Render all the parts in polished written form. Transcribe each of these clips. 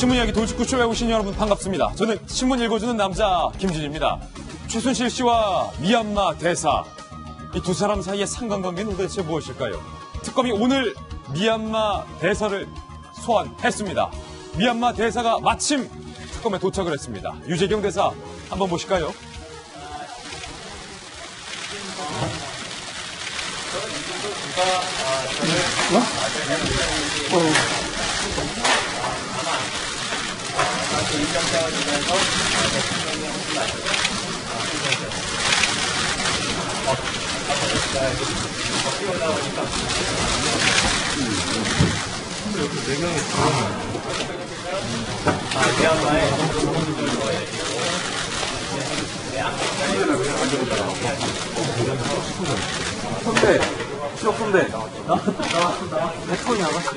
신문 이야기 돌직구쇼에 오신 여러분 반갑습니다. 저는 신문 읽어주는 남자 김진입니다. 최순실 씨와 미얀마 대사, 이 두 사람 사이의 상관관계는 도대체 무엇일까요? 특검이 오늘 미얀마 대사를 소환했습니다. 미얀마 대사가 마침 특검에 도착을 했습니다. 유재경 대사 한번 보실까요? 선배, 취업 선배. 내 톤이 나갔어.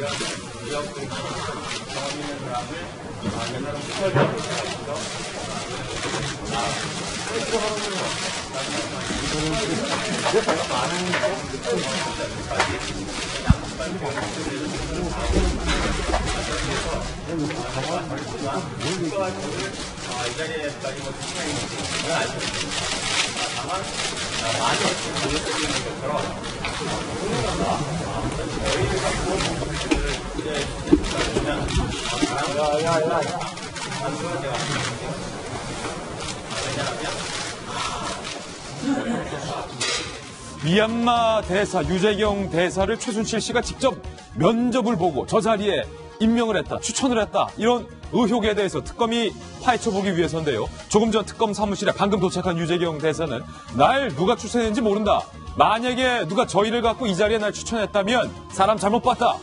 미얀마 대사 유재경 대사를 최순실 씨가 직접 면접을 보고 저 자리에 임명을 했다, 추천을 했다, 이런 의혹에 대해서 특검이 파헤쳐보기 위해서인데요. 조금 전 특검 사무실에 방금 도착한 유재경 대사는 날 누가 추천했는지 모른다. 만약에 누가 저희를 갖고 이 자리에 날 추천했다면 사람 잘못 봤다.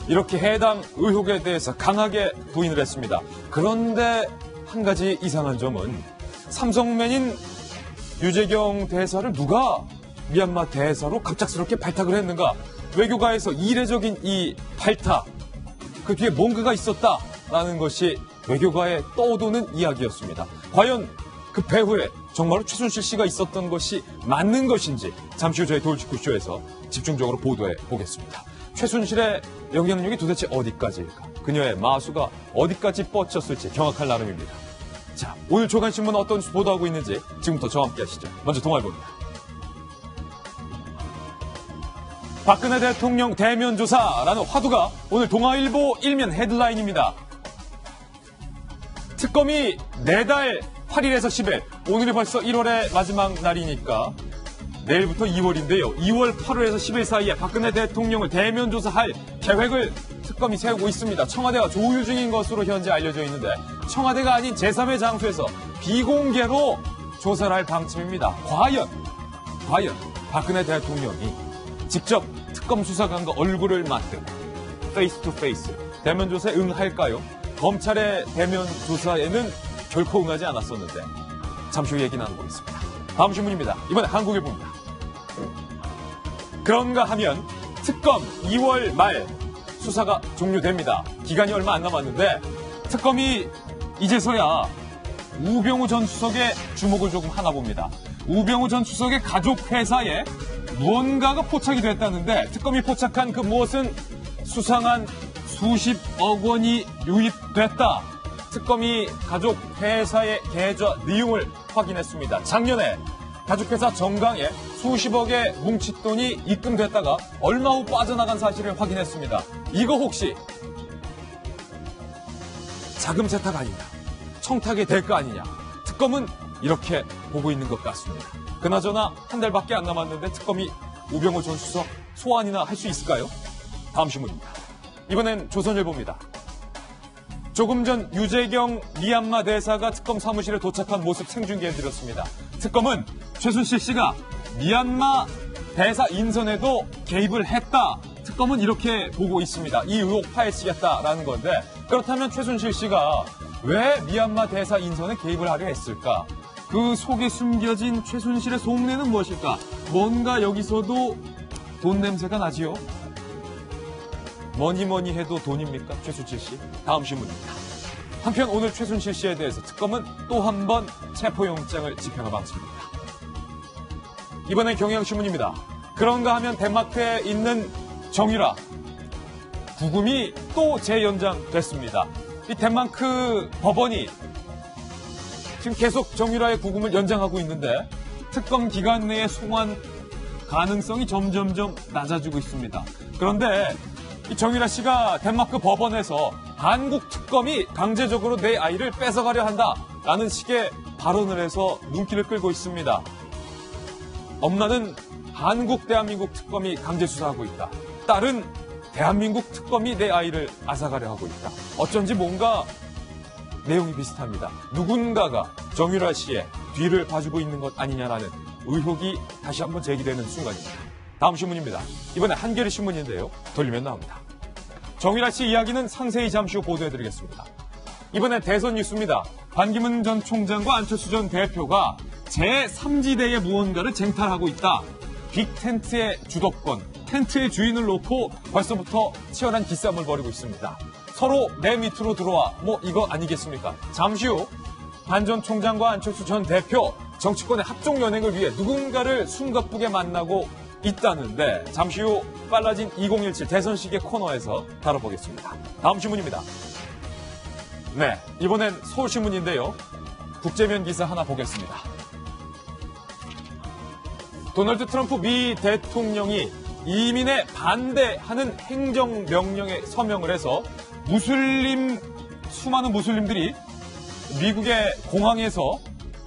이렇게 해당 의혹에 대해서 강하게 부인을 했습니다. 그런데 한 가지 이상한 점은 삼성맨인 유재경 대사를 누가 미얀마 대사로 갑작스럽게 발탁을 했는가? 외교가에서 이례적인 이 발탁, 그 뒤에 뭔가가 있었다라는 것이 외교가에 떠도는 이야기였습니다. 과연 그 배후에 정말로 최순실 씨가 있었던 것이 맞는 것인지 잠시 후 저희 돌직구쇼에서 집중적으로 보도해 보겠습니다. 최순실의 영향력이 도대체 어디까지일까? 그녀의 마수가 어디까지 뻗쳤을지 경악할 나름입니다. 자, 오늘 조간신문은 어떤 보도하고 있는지 지금부터 저와 함께 하시죠. 먼저 동아일보입니다. 박근혜 대통령 대면 조사라는 화두가 오늘 동아일보 일면 헤드라인입니다. 특검이 내달 8일에서 10일, 오늘이 벌써 1월의 마지막 날이니까 내일부터 2월인데요. 2월 8일에서 10일 사이에 박근혜 대통령을 대면 조사할 계획을 특검이 세우고 있습니다. 청와대와 조율 중인 것으로 현재 알려져 있는데 청와대가 아닌 제3의 장소에서 비공개로 조사를 할 방침입니다. 과연 박근혜 대통령이 직접 특검 수사관과 얼굴을 맞대고 페이스 투 페이스 대면 조사에 응할까요? 검찰의 대면 조사에는 결코 응하지 않았었는데 잠시 후 얘기 나눠보겠습니다. 다음 신문입니다. 이번에 한국일보입니다. 그런가 하면 특검 2월 말 수사가 종료됩니다. 기간이 얼마 안 남았는데 특검이 이제서야 우병우 전 수석의 주목을 조금 하나 봅니다. 우병우 전 수석의 가족 회사에 무언가가 포착이 됐다는데 특검이 포착한 그 무엇은 수상한 수십억 원이 유입됐다. 특검이 가족 회사의 계좌 내용을 확인했습니다. 작년에 가족회사 정강에 수십억의 뭉칫돈이 입금됐다가 얼마 후 빠져나간 사실을 확인했습니다. 이거 혹시 자금 세탁 아니냐, 청탁의 대가 아니냐, 특검은 이렇게 보고 있는 것 같습니다. 그나저나 한 달밖에 안 남았는데 특검이 우병우 전 수석 소환이나 할 수 있을까요? 다음 신문입니다. 이번엔 조선일보입니다. 조금 전 유재경 미얀마 대사가 특검 사무실에 도착한 모습 생중계해드렸습니다. 특검은 최순실 씨가 미얀마 대사 인선에도 개입을 했다. 특검은 이렇게 보고 있습니다. 이 의혹 파헤치겠다라는 건데 그렇다면 최순실 씨가 왜 미얀마 대사 인선에 개입을 하려 했을까? 그 속에 숨겨진 최순실의 속내는 무엇일까? 뭔가 여기서도 돈 냄새가 나지요? 뭐니 해도 돈입니까? 최순실 씨? 다음 신문입니다. 한편 오늘 최순실 씨에 대해서 특검은 또 한 번 체포영장을 집행할 방침입니다. 이번엔 경향신문입니다. 그런가 하면 덴마크에 있는 정유라 구금이 또 재연장됐습니다. 이 덴마크 법원이 지금 계속 정유라의 구금을 연장하고 있는데 특검 기간 내에 송환 가능성이 점점점 낮아지고 있습니다. 그런데 이 정유라 씨가 덴마크 법원에서 한국 특검이 강제적으로 내 아이를 뺏어가려 한다라는 식의 발언을 해서 눈길을 끌고 있습니다. 엄마는 대한민국 특검이 강제 수사하고 있다. 딸은 대한민국 특검이 내 아이를 앗아가려 하고 있다. 어쩐지 뭔가 내용이 비슷합니다. 누군가가 정유라 씨의 뒤를 봐주고 있는 것 아니냐라는 의혹이 다시 한번 제기되는 순간입니다. 다음 신문입니다. 이번에 한겨레 신문인데요. 돌리면 나옵니다. 정유라 씨 이야기는 상세히 잠시 후 보도해드리겠습니다. 이번엔 대선 뉴스입니다. 반기문 전 총장과 안철수 전 대표가 제3지대의 무언가를 쟁탈하고 있다. 빅텐트의 주도권, 텐트의 주인을 놓고 벌써부터 치열한 기싸움을 벌이고 있습니다. 서로 내 밑으로 들어와 이거 아니겠습니까? 잠시 후 반 전 총장과 안철수 전 대표 정치권의 합종 연행을 위해 누군가를 숨가쁘게 만나고 있다는데 잠시 후 빨라진 2017 대선 시계 코너에서 다뤄보겠습니다. 다음 신문입니다. 네, 이번엔 서울신문인데요. 국제면 기사 하나 보겠습니다. 도널드 트럼프 미 대통령이 이민에 반대하는 행정명령에 서명을 해서 수많은 무슬림들이 미국의 공항에서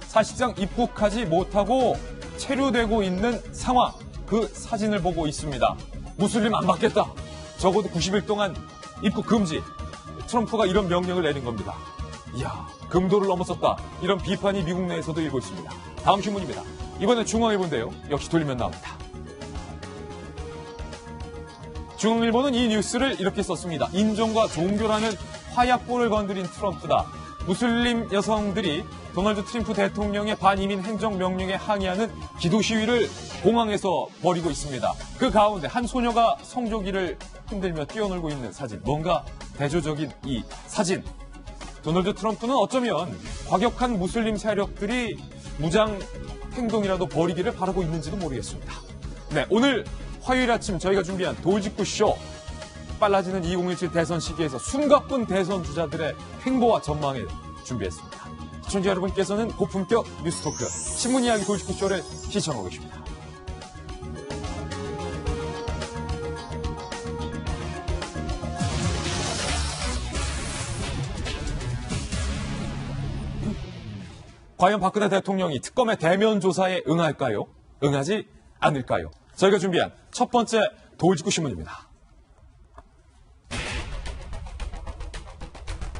사실상 입국하지 못하고 체류되고 있는 상황, 그 사진을 보고 있습니다. 무슬림 안 받겠다. 적어도 90일 동안 입국 금지. 트럼프가 이런 명령을 내린 겁니다. 이야, 금도를 넘어섰다. 이런 비판이 미국 내에서도 일고 있습니다. 다음 신문입니다. 이번엔 중앙일보인데요. 역시 돌리면 나옵니다. 중앙일보는 이 뉴스를 이렇게 썼습니다. 인종과 종교라는 화약불을 건드린 트럼프다. 무슬림 여성들이 도널드 트럼프 대통령의 반이민 행정명령에 항의하는 기도 시위를 공항에서 벌이고 있습니다. 그 가운데 한 소녀가 성조기를 흔들며 뛰어놀고 있는 사진. 뭔가 대조적인 이 사진. 도널드 트럼프는 어쩌면 과격한 무슬림 세력들이 무장 행동이라도 벌이기를 바라고 있는지도 모르겠습니다. 네, 오늘 화요일 아침 저희가 준비한 돌직구쇼. 빨라지는 2017 대선 시기에서 숨가쁜 대선 주자들의 행보와 전망을 준비했습니다. 시청자 여러분께서는 고품격 뉴스토크 신문 이야기 돌직구쇼를 시청하고 계십니다. 과연 박근혜 대통령이 특검의 대면 조사에 응할까요? 응하지 않을까요? 저희가 준비한 첫 번째 돌직구 신문입니다.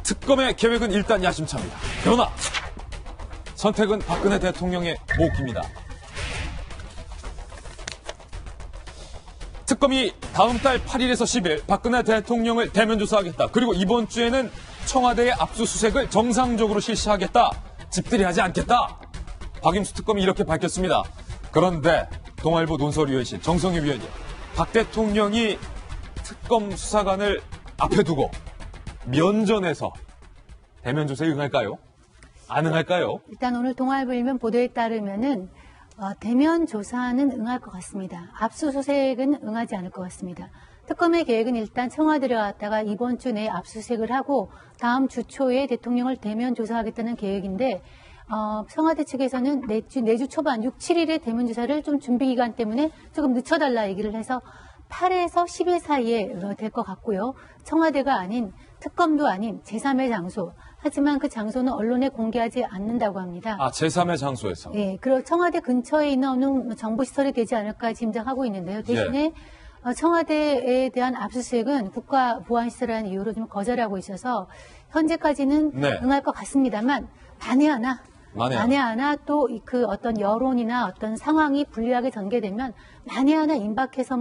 특검의 계획은 일단 야심차입니다. 그러나 선택은 박근혜 대통령의 몫입니다. 특검이 다음 달 8일에서 10일 박근혜 대통령을 대면 조사하겠다. 그리고 이번 주에는 청와대의 압수수색을 정상적으로 실시하겠다. 집들이 하지 않겠다. 박임수 특검이 이렇게 밝혔습니다. 그런데 동아일보 논설위원실 정성희 위원이 박 대통령이 특검 수사관을 앞에 두고 면전에서 대면 조사에 응할까요? 안 응할까요? 일단 오늘 동아일보 일면 보도에 따르면은 대면 조사는 응할 것 같습니다. 압수수색은 응하지 않을 것 같습니다. 특검의 계획은 일단 청와대로 갔다가 이번 주 내에 압수수색을 하고 다음 주 초에 대통령을 대면 조사하겠다는 계획인데 청와대 측에서는 내주 초반 6, 7일에 대면 조사를 좀 준비 기간 때문에 조금 늦춰달라 얘기를 해서 8에서 10일 사이에 될 것 같고요. 청와대가 아닌 특검도 아닌 제3의 장소. 하지만 그 장소는 언론에 공개하지 않는다고 합니다. 아, 제3의 장소에서. 네, 그리고 청와대 근처에 있는 어느 정보시설이 되지 않을까 짐작하고 있는데요. 대신에 청와대에 대한 압수수색은 국가보안시설이라는 이유로 좀 거절하고 있어서 현재까지는 응할 것 같습니다만 만에 하나 또 그 어떤 여론이나 어떤 상황이 불리하게 전개되면 만에 하나 임박해서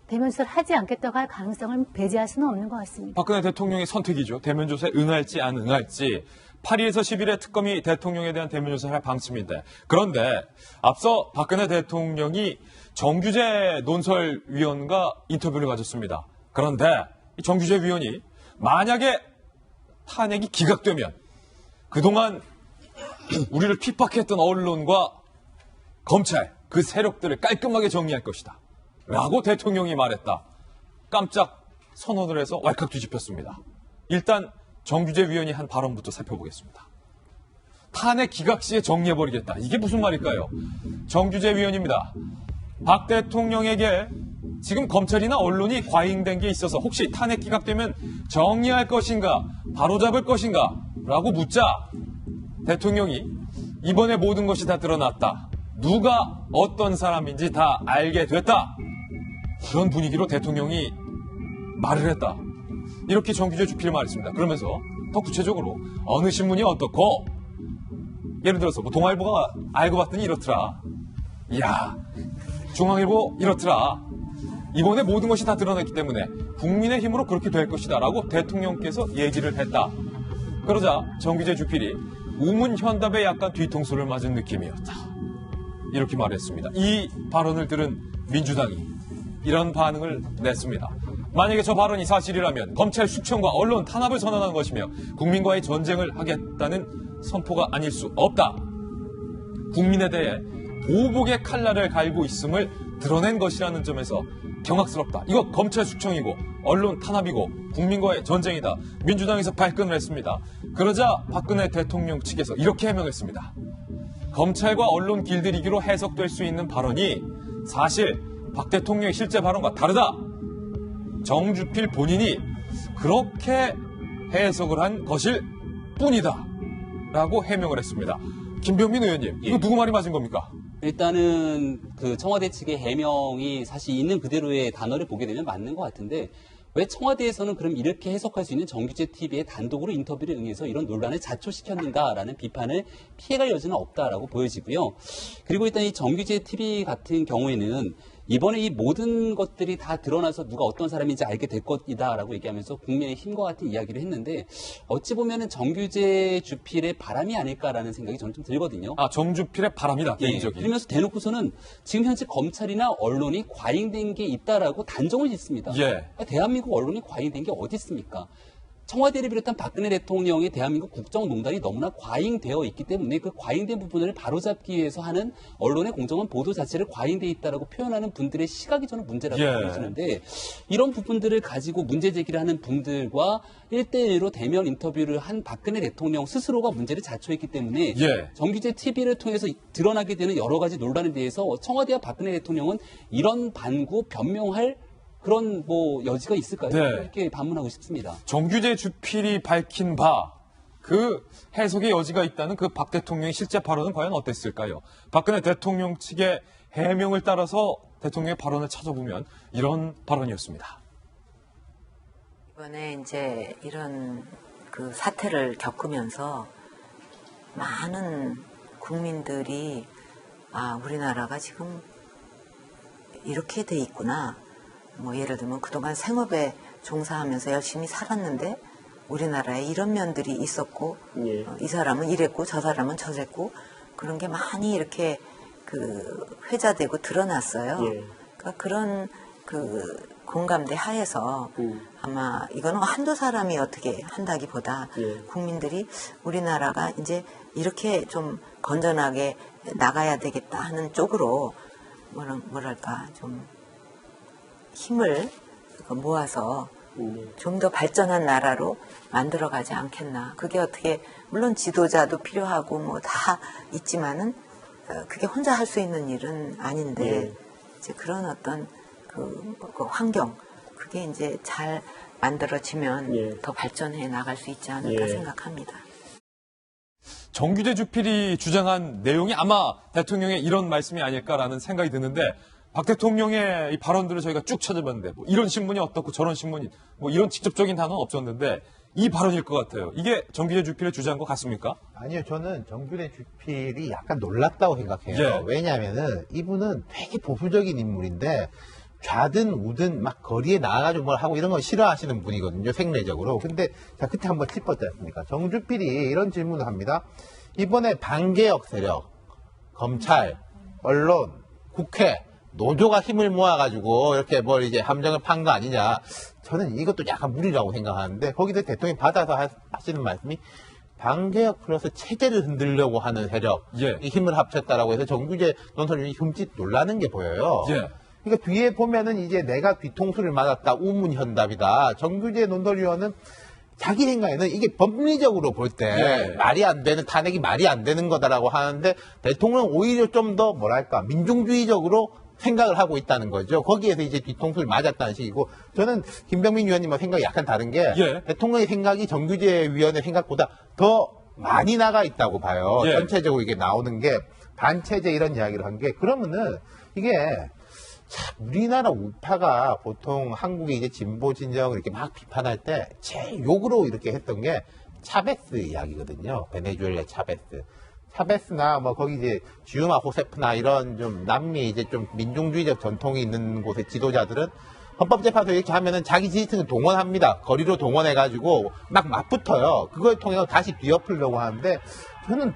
대면 조사를 하지 않겠다고 할 가능성을 배제할 수는 없는 것 같습니다. 박근혜 대통령의 선택이죠. 대면 조사에 응할지 안 응할지. 8일에서 10일에 특검이 대통령에 대한 대면 조사를 할 방침인데. 그런데 앞서 박근혜 대통령이 정규재 논설위원과 인터뷰를 가졌습니다. 그런데 이 정규재 위원이 만약에 탄핵이 기각되면 그동안 우리를 핍박했던 언론과 검찰, 그 세력들을 깔끔하게 정리할 것이다. 라고 대통령이 말했다. 깜짝 선언을 해서 왈칵 뒤집혔습니다. 일단 정규재 위원이 한 발언부터 살펴보겠습니다. 탄핵 기각 시에 정리해버리겠다. 이게 무슨 말일까요? 정규재 위원입니다. 박 대통령에게 지금 검찰이나 언론이 과잉된 게 있어서 혹시 탄핵 기각되면 정리할 것인가, 바로잡을 것인가 라고 묻자 대통령이 이번에 모든 것이 다 드러났다. 누가 어떤 사람인지 다 알게 됐다. 그런 분위기로 대통령이 말을 했다. 이렇게 정규재 주필이 말했습니다. 그러면서 더 구체적으로 어느 신문이 어떻고, 예를 들어서 뭐 동아일보가 알고 봤더니 이렇더라. 이야, 중앙일보 이렇더라. 이번에 모든 것이 다 드러났기 때문에 국민의 힘으로 그렇게 될 것이다 라고 대통령께서 예지를 했다. 그러자 정규재 주필이 우문현답에 약간 뒤통수를 맞은 느낌이었다. 이렇게 말했습니다. 이 발언을 들은 민주당이 이런 반응을 냈습니다. 만약에 저 발언이 사실이라면 검찰 숙청과 언론 탄압을 선언한 것이며 국민과의 전쟁을 하겠다는 선포가 아닐 수 없다. 국민에 대해 보복의 칼날을 갈고 있음을 드러낸 것이라는 점에서 경악스럽다. 이거 검찰 숙청이고 언론 탄압이고 국민과의 전쟁이다. 민주당에서 발끈을 했습니다. 그러자 박근혜 대통령 측에서 이렇게 해명했습니다. 검찰과 언론 길들이기로 해석될 수 있는 발언이 사실 박 대통령의 실제 발언과 다르다. 정주필 본인이 그렇게 해석을 한 것일 뿐이다. 라고 해명을 했습니다. 김병민 의원님, 이거 누구 말이 맞은 겁니까? 일단은 그 청와대 측의 해명이 사실 있는 그대로의 단어를 보게 되면 맞는 것 같은데, 왜 청와대에서는 그럼 이렇게 해석할 수 있는 정규재 TV의 단독으로 인터뷰를 응해서 이런 논란을 자초시켰는가라는 비판을 피해갈 여지는 없다라고 보여지고요. 그리고 일단 이 정규재 TV 같은 경우에는 이번에 이 모든 것들이 다 드러나서 누가 어떤 사람인지 알게 될 것이다라고 얘기하면서 국민의 힘과 같은 이야기를 했는데, 어찌 보면은 정규재 주필의 바람이 아닐까라는 생각이 저는 좀 들거든요. 아, 정주필의 바람이다, 개인적인. 그러면서 대놓고서는 지금 현재 검찰이나 언론이 과잉된 게 있다라고 단정을 짓습니다. 예. 대한민국 언론이 과잉된 게 어디 있습니까? 청와대를 비롯한 박근혜 대통령의 대한민국 국정농단이 너무나 과잉되어 있기 때문에 그 과잉된 부분을 바로잡기 위해서 하는 언론의 공정한 보도 자체를 과잉되어 있다라고 표현하는 분들의 시각이 저는 문제라고 보여지는데, 이런 부분들을 가지고 문제 제기를 하는 분들과 1대1로 대면 인터뷰를 한 박근혜 대통령 스스로가 문제를 자초했기 때문에 정규재 TV를 통해서 드러나게 되는 여러 가지 논란에 대해서 청와대와 박근혜 대통령은 이런 반구 변명할 그런 뭐 여지가 있을까요? 이렇게 반문하고 싶습니다. 정규재 주필이 밝힌 바, 그 해석의 여지가 있다는 그 박 대통령의 실제 발언은 과연 어땠을까요? 박근혜 대통령 측의 해명을 따라서 대통령의 발언을 찾아보면 이런 발언이었습니다. 이번에 이제 이런 그 사태를 겪으면서 많은 국민들이 우리나라가 지금 이렇게 돼 있구나. 뭐 예를 들면 그동안 생업에 종사하면서 열심히 살았는데 우리나라에 이런 면들이 있었고 이 사람은 이랬고 저 사람은 저랬고 그런 게 많이 이렇게 그 회자되고 드러났어요. 그러니까 그런 그 공감대 하에서 아마 이거는 한두 사람이 어떻게 한다기보다 국민들이 우리나라가 이제 이렇게 좀 건전하게 나가야 되겠다 하는 쪽으로 뭐랄까 좀 힘을 모아서 좀 더 발전한 나라로 만들어가지 않겠나. 그게 어떻게 물론 지도자도 필요하고 뭐 다 있지만은 그게 혼자 할 수 있는 일은 아닌데 이제 그런 어떤 그 환경 그게 이제 잘 만들어지면 더 발전해 나갈 수 있지 않을까 생각합니다. 정규재 주필이 주장한 내용이 아마 대통령의 이런 말씀이 아닐까라는 생각이 드는데, 박 대통령의 이 발언들을 저희가 쭉 찾아봤는데 뭐 이런 신문이 어떻고 저런 신문이 뭐 이런 직접적인 단어는 없었는데 이 발언일 것 같아요. 이게 정규재 주필의 주장인 것 같습니까? 아니요, 저는 정규재 주필이 약간 놀랐다고 생각해요. 왜냐하면은 이분은 되게 보수적인 인물인데 좌든 우든 막 거리에 나가가지고 뭘 하고 이런 걸 싫어하시는 분이거든요, 생리적으로. 근데 자 그때 한번 짚었지 않습니까? 정주필이 이런 질문을 합니다. 이번에 반개혁 세력, 검찰, 언론, 국회 노조가 힘을 모아가지고 이렇게 뭘 이제 함정을 판 거 아니냐. 저는 이것도 약간 무리라고 생각하는데, 거기서 대통령이 받아서 하시는 말씀이 반개혁 플러스 체제를 흔들려고 하는 세력이 힘을 합쳤다라고 해서 정규재 논설위원이 흠칫 놀라는 게 보여요. 그러니까 뒤에 보면은 이제 내가 뒤통수를 맞았다, 우문현답이다. 정규재 논설위원은 자기 생각에는 이게 법리적으로 볼 때 예. 말이 안 되는 탄핵이 말이 안 되는 거다라고 하는데 대통령은 오히려 좀 더 뭐랄까 민중주의적으로 생각을 하고 있다는 거죠. 거기에서 이제 뒤통수를 맞았다는 식이고 저는 김병민 위원님과 생각이 약간 다른 게 예. 대통령의 생각이 정규제 위원회 생각보다 더 많이 나가 있다고 봐요. 예. 전체적으로 이게 나오는 게 반체제 이런 이야기를 한 게 그러면은 이게 참 우리나라 우파가 보통 한국의 이제 진보 진영을 이렇게 막 비판할 때 제일 욕으로 이렇게 했던 게 차베스 이야기거든요. 베네수엘라 차베스. 차베스나 뭐 거기 이제 지우마 호세프나 이런 좀 남미 이제 좀 민중주의적 전통이 있는 곳의 지도자들은 헌법재판소 이렇게 하면은 자기 지지층을 동원합니다. 거리로 동원해가지고 막 맞붙어요. 그걸 통해서 다시 뒤엎으려고 하는데 저는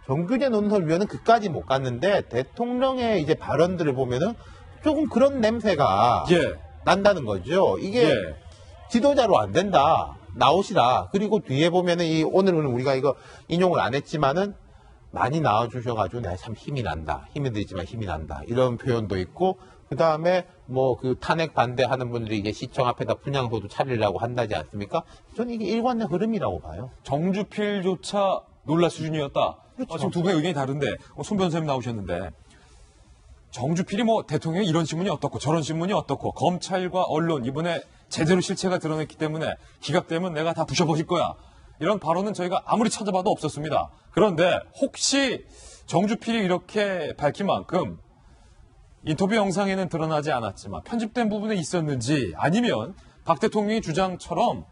정규제 논설위원은 그까지 못 갔는데 대통령의 이제 발언들을 보면은 조금 그런 냄새가 예. 난다는 거죠. 이게 예. 지도자로 안 된다. 나오시라. 그리고 뒤에 보면은 오늘은 우리가 이거 인용을 안 했지만은 많이 나와주셔가지고 내가 참 힘이 난다. 힘이 들지만 힘이 난다. 이런 표현도 있고 그 다음에 뭐 그 탄핵 반대하는 분들이 이제 시청 앞에다 분향소도 차리려고 한다지 않습니까? 저는 이게 일관된 흐름이라고 봐요. 정주필조차 놀랄 수준이었다. 그렇죠. 지금 두 분의 의견이 다른데 손 변호사님 나오셨는데 정주필이 뭐 대통령이 이런 신문이 어떻고 저런 신문이 어떻고 검찰과 언론 이번에 제대로 실체가 드러냈기 때문에 기각되면 내가 다 부셔버릴 거야. 이런 발언은 저희가 아무리 찾아봐도 없었습니다. 그런데 혹시 정주필이 이렇게 밝힌 만큼 인터뷰 영상에는 드러나지 않았지만 편집된 부분에 있었는지 아니면 박 대통령의 주장처럼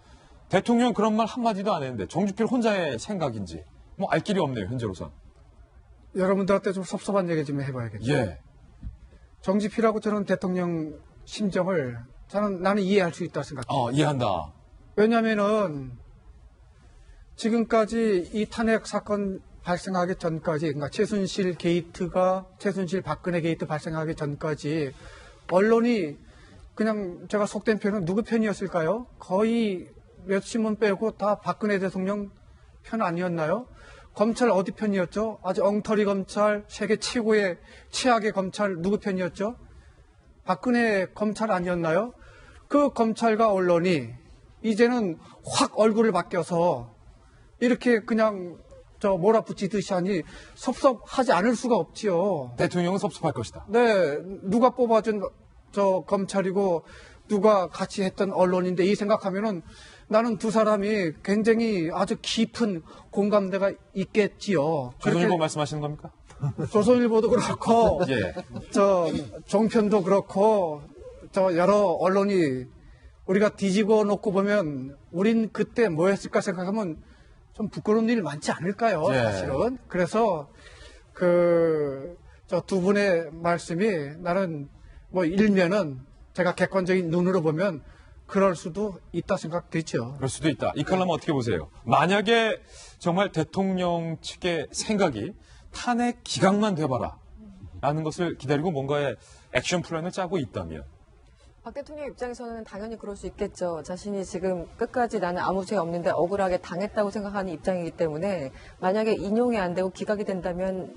대통령 그런 말 한마디도 안 했는데 정주필 혼자의 생각인지 뭐 알 길이 없네요. 현재로선. 여러분들한테 좀 섭섭한 얘기 좀 해봐야겠죠. 예. 정지필하고 저는 대통령 심정을 나는 이해할 수 있다고 생각해요. 이해한다. 왜냐하면은 지금까지 이 탄핵 사건 발생하기 전까지, 그러니까 최순실 박근혜 게이트 발생하기 전까지 언론이 그냥 제가 속된 표현은 누구 편이었을까요? 거의 몇 신문 빼고 다 박근혜 대통령 편 아니었나요? 검찰 어디 편이었죠? 아주 엉터리 검찰, 세계 최고의 최악의 검찰 누구 편이었죠? 박근혜 검찰 아니었나요? 그 검찰과 언론이 이제는 확 얼굴을 바뀌어서 이렇게 그냥 몰아붙이듯이 하니 섭섭하지 않을 수가 없지요. 대통령은 섭섭할 것이다. 네, 누가 뽑아준 검찰이고 누가 같이 했던 언론인데 이 생각하면은 나는 두 사람이 굉장히 아주 깊은 공감대가 있겠지요. 조선일보 말씀하시는 겁니까? 조선일보도 그렇고, 예. 종편도 그렇고, 여러 언론이 우리가 뒤집어 놓고 보면 우린 그때 뭐 했을까 생각하면 좀 부끄러운 일 많지 않을까요? 예. 사실은. 그래서 두 분의 말씀이 나는 뭐 일면은 제가 객관적인 눈으로 보면 그럴 수도 있다 생각되죠. 그럴 수도 있다. 이 칼럼 어떻게 보세요? 만약에 정말 대통령 측의 생각이 탄핵 기각만 돼봐라 라는 것을 기다리고 뭔가의 액션 플랜을 짜고 있다면 박 대통령 입장에서는 당연히 그럴 수 있겠죠. 자신이 지금 끝까지 나는 아무 죄 없는데 억울하게 당했다고 생각하는 입장이기 때문에 만약에 인용이 안 되고 기각이 된다면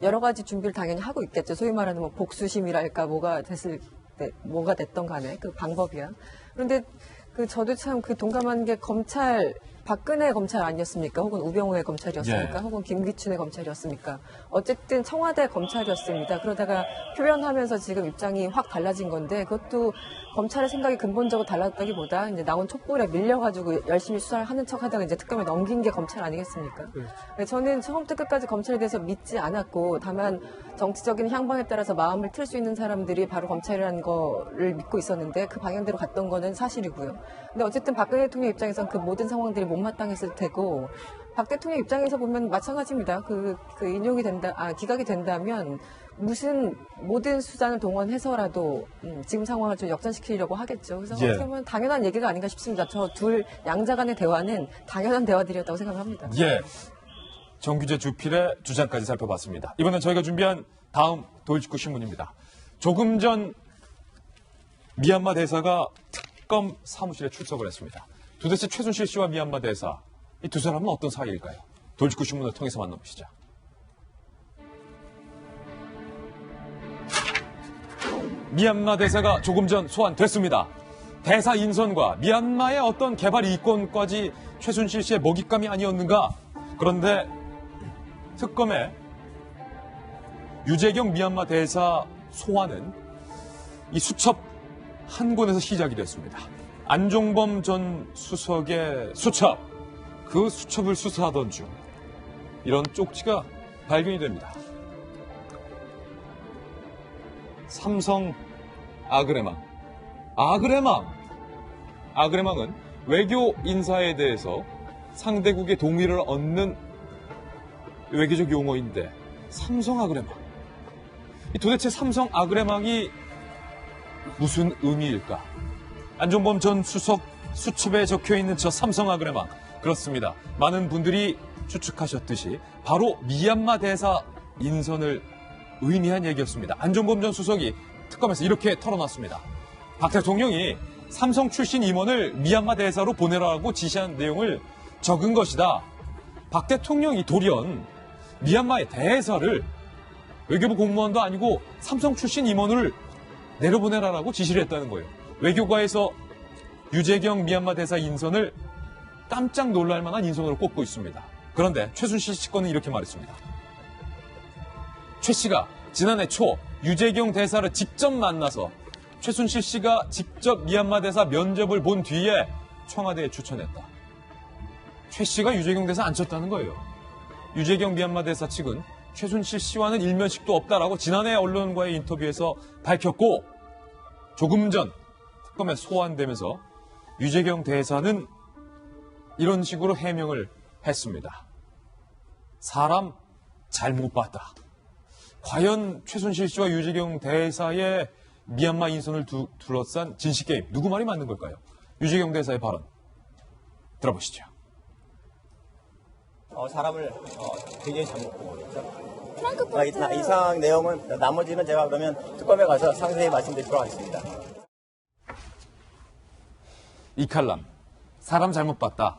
여러 가지 준비를 당연히 하고 있겠죠. 소위 말하는 뭐 복수심이랄까 뭐가 됐던 간에 그 방법이야. 그런데 저도 참 동감한 게 박근혜 검찰 아니었습니까? 혹은 우병우의 검찰이었습니까? 예. 혹은 김기춘의 검찰이었습니까? 어쨌든 청와대 검찰이었습니다. 그러다가 표현하면서 지금 입장이 확 달라진 건데 그것도 검찰의 생각이 근본적으로 달랐다기보다 이제 나온 촛불에 밀려가지고 열심히 수사를 하는 척하다가 이제 특검에 넘긴 게 검찰 아니겠습니까? 그렇죠. 저는 처음부터 끝까지 검찰에 대해서 믿지 않았고 다만 정치적인 향방에 따라서 마음을 틀 수 있는 사람들이 바로 검찰이라는 거를 믿고 있었는데 그 방향대로 갔던 거는 사실이고요. 근데 어쨌든 박근혜 대통령 입장에서는 그 모든 상황들이 못마땅했을 테고 박 대통령 입장에서 보면 마찬가지입니다. 인용이 기각이 된다면 모든 수단을 동원해서라도 지금 상황을 좀 역전시키려고 하겠죠. 그래서 예. 어떻게 보면 당연한 얘기가 아닌가 싶습니다. 저 둘 양자 간의 대화는 당연한 대화들이었다고 생각합니다. 예. 정규제 주필의 주장까지 살펴봤습니다. 이번엔 저희가 준비한 다음 도일축구 신문입니다. 조금 전 미얀마 대사가 특검 사무실에 출석을 했습니다. 도대체 최순실 씨와 미얀마 대사 이 두 사람은 어떤 사이일까요? 도일축구 신문을 통해서 만나보시죠. 미얀마 대사가 조금 전 소환됐습니다. 대사 인선과 미얀마의 어떤 개발 이권까지 최순실 씨의 먹잇감이 아니었는가? 그런데 특검의 유재경 미얀마 대사 소환은 이 수첩 한 권에서 시작이 됐습니다. 안종범 전 수석의 수첩, 그 수첩을 수사하던 중 이런 쪽지가 발견이 됩니다. 삼성 아그레망. 아그레망은 외교 인사에 대해서 상대국의 동의를 얻는 외교적 용어인데 삼성 아그레망. 도대체 삼성 아그레망이 무슨 의미일까? 안종범 전 수석 수첩에 적혀있는 저 삼성 아그레망. 그렇습니다. 많은 분들이 추측하셨듯이 바로 미얀마 대사 인선을 의미한 얘기였습니다. 안종범 전 수석이 특검에서 이렇게 털어놨습니다. 박 대통령이 삼성 출신 임원을 미얀마 대사로 보내라고 지시한 내용을 적은 것이다. 박 대통령이 돌연 미얀마의 대사를 외교부 공무원도 아니고 삼성 출신 임원을 내려보내라라고 지시를 했다는 거예요. 외교과에서 유재경 미얀마 대사 인선을 깜짝 놀랄 만한 인선으로 꼽고 있습니다. 그런데 최순실 씨 건은 이렇게 말했습니다. 최 씨가 지난해 초 유재경 대사를 직접 만나서 최순실 씨가 직접 미얀마 대사 면접을 본 뒤에 청와대에 추천했다. 최 씨가 유재경 대사 안 쳤다는 거예요. 유재경 미얀마 대사 측은 최순실 씨와는 일면식도 없다라고 지난해 언론과의 인터뷰에서 밝혔고, 조금 전 특검에 소환되면서 유재경 대사는 이런 식으로 해명을 했습니다. 사람 잘못 봤다. 과연 최순실 씨와 유재경 대사의 미얀마 인선을 둘러싼 진실게임, 누구 말이 맞는 걸까요? 유재경 대사의 발언 들어보시죠. 사람을 굉장히 잘못 본 거죠. 이상 내용은 나머지는 제가 그러면 특검에 가서 상세히 말씀드리도록 하겠습니다. 이 칼럼, 사람 잘못 봤다.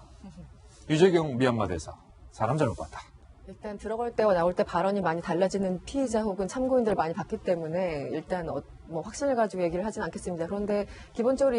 유재경 미얀마 대사, 사람 잘못 봤다. 일단 들어갈 때와 나올 때 발언이 많이 달라지는 피의자 혹은 참고인들을 많이 봤기 때문에 일단 뭐 확신을 가지고 얘기를 하진 않겠습니다. 그런데 기본적으로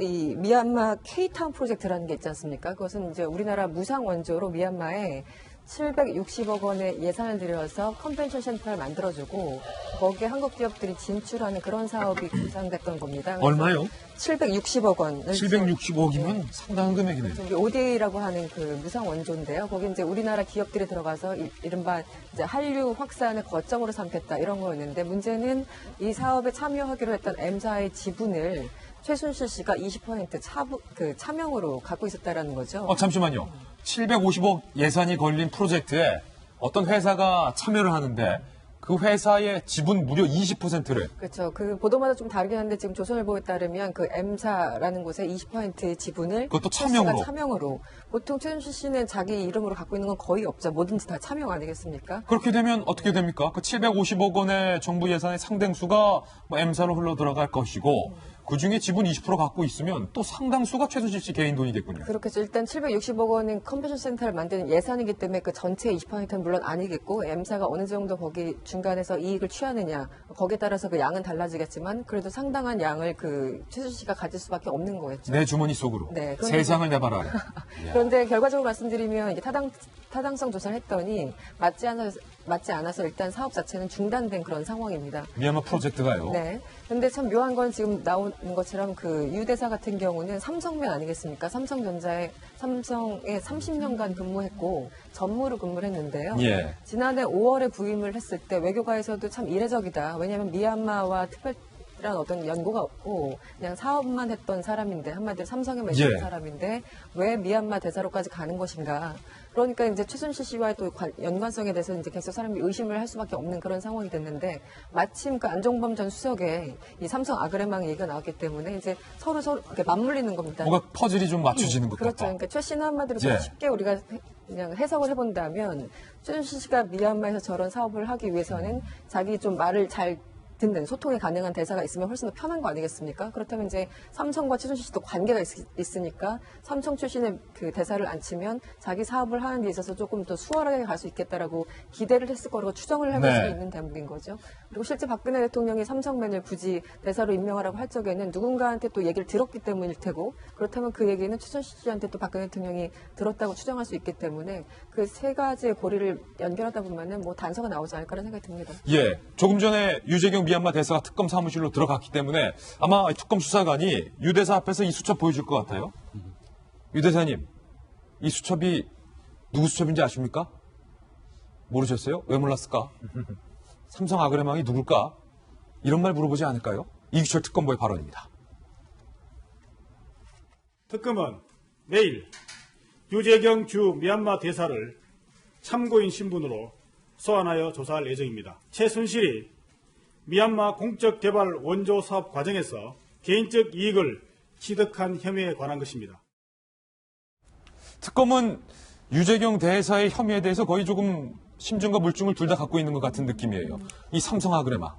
이 미얀마 K타운 프로젝트라는 게 있지 않습니까? 그것은 이제 우리나라 무상 원조로 미얀마에 760억 원의 예산을 들여서 컨벤션 센터를 만들어주고 거기에 한국 기업들이 진출하는 그런 사업이 구상됐던 겁니다. 얼마요? 760억 원. 760억이면 상당한 금액이네요. 우리 ODA라고 하는 그 무상 원조인데요. 거기 이제 우리나라 기업들이 들어가서 이른바 이제 한류 확산을 거점으로 삼겠다 이런 거였는데, 문제는 이 사업에 참여하기로 했던 M사의 지분을 최순실 씨가 20% 차명으로 갖고 있었다라는 거죠. 잠시만요. 750억 예산이 걸린 프로젝트에 어떤 회사가 참여를 하는데 그 회사의 지분 무려 20%를. 그렇죠. 그 보도마다 좀 다르긴 한데 지금 조선일보에 따르면 그 M사라는 곳에 20%의 지분을 그것도 참여로. 참여로. 보통 최순실 씨는 자기 이름으로 갖고 있는 건 거의 없죠. 뭐든지 다 참여 아니겠습니까? 그렇게 되면 어떻게 됩니까? 그 750억 원의 정부 예산의 상당수가 M사로 흘러 들어갈 것이고, 그중에 지분 20% 갖고 있으면 또 상당수가 최순실 씨 개인 돈이겠군요. 그렇겠죠. 일단 760억 원은 컨벤션 센터를 만드는 예산이기 때문에 그 전체 20%는 물론 아니겠고, M사가 어느 정도 거기 중간에서 이익을 취하느냐, 거기에 따라서 그 양은 달라지겠지만 그래도 상당한 양을 그 최순실 씨가 가질 수밖에 없는 거겠죠. 내 주머니 속으로. 네, 세상을 내봐라. 그런데 결과적으로 말씀드리면 이게 타당성 조사를 했더니 맞지 않아서 일단 사업 자체는 중단된 그런 상황입니다. 미얀마 프로젝트가요. 네. 근데 참 묘한 건 지금 나오는 것처럼 그 유 대사 같은 경우는 삼성면 아니겠습니까? 삼성에 30년간 근무했고 전무로 근무를 했는데요. 예. 지난해 5월에 부임을 했을 때 외교가에서도 참 이례적이다. 왜냐하면 미얀마와 특별한 어떤 연고가 없고 그냥 사업만 했던 사람인데, 한마디로 삼성에 맺은 사람인데 왜 미얀마 대사로까지 가는 것인가? 그러니까 이제 최순실 씨와의 또 연관성에 대해서 이제 계속 사람이 의심을 할 수밖에 없는 그런 상황이 됐는데, 마침 그 안종범 전 수석의 이 삼성 아그레망 얘기가 나왔기 때문에 이제 서로 이렇게 맞물리는 겁니다. 뭔가 퍼즐이 좀 맞춰지는 것 같다. 그렇죠. 그러니까 최 씨는 한마디로 좀 쉽게 우리가 그냥 해석을 해본다면, 최순실 씨가 미얀마에서 저런 사업을 하기 위해서는 자기 좀 말을 잘 듣는 소통이 가능한 대사가 있으면 훨씬 더 편한 거 아니겠습니까? 그렇다면 이제 삼성과 최순실 씨도 관계가 있으니까 삼성 출신의 그 대사를 앉히면 자기 사업을 하는 데 있어서 조금 더 수월하게 갈 수 있겠다라고 기대를 했을 거라고 추정을 해볼 수 있는 대목인 거죠. 그리고 실제 박근혜 대통령이 삼성맨을 굳이 대사로 임명하라고 할 적에는 누군가한테 또 얘기를 들었기 때문일 테고 그렇다면 그 얘기는 최순실 씨한테 또 박근혜 대통령이 들었다고 추정할 수 있기 때문에 그 세 가지의 고리를 연결하다 보면은 뭐 단서가 나오지 않을까라는 생각이 듭니다. 예, 조금 전에 유재경 미얀마 대사가 특검 사무실로 들어갔기 때문에 아마 특검 수사관이 유 대사 앞에서 이 수첩 보여줄 것 같아요. 유 대사님, 이 수첩이 누구 수첩인지 아십니까? 모르셨어요? 왜 몰랐을까? 삼성 아그레망이 누굴까? 이런 말 물어보지 않을까요? 이규철 특검보의 발언입니다. 특검은 내일 유재경 주 미얀마 대사를 참고인 신분으로 소환하여 조사할 예정입니다. 최순실이 미얀마 공적개발 원조 사업 과정에서 개인적 이익을 취득한 혐의에 관한 것입니다. 특검은 유재경 대사의 혐의에 대해서 거의 조금 심증과 물증을 둘 다 갖고 있는 것 같은 느낌이에요. 이 삼성 아그레망.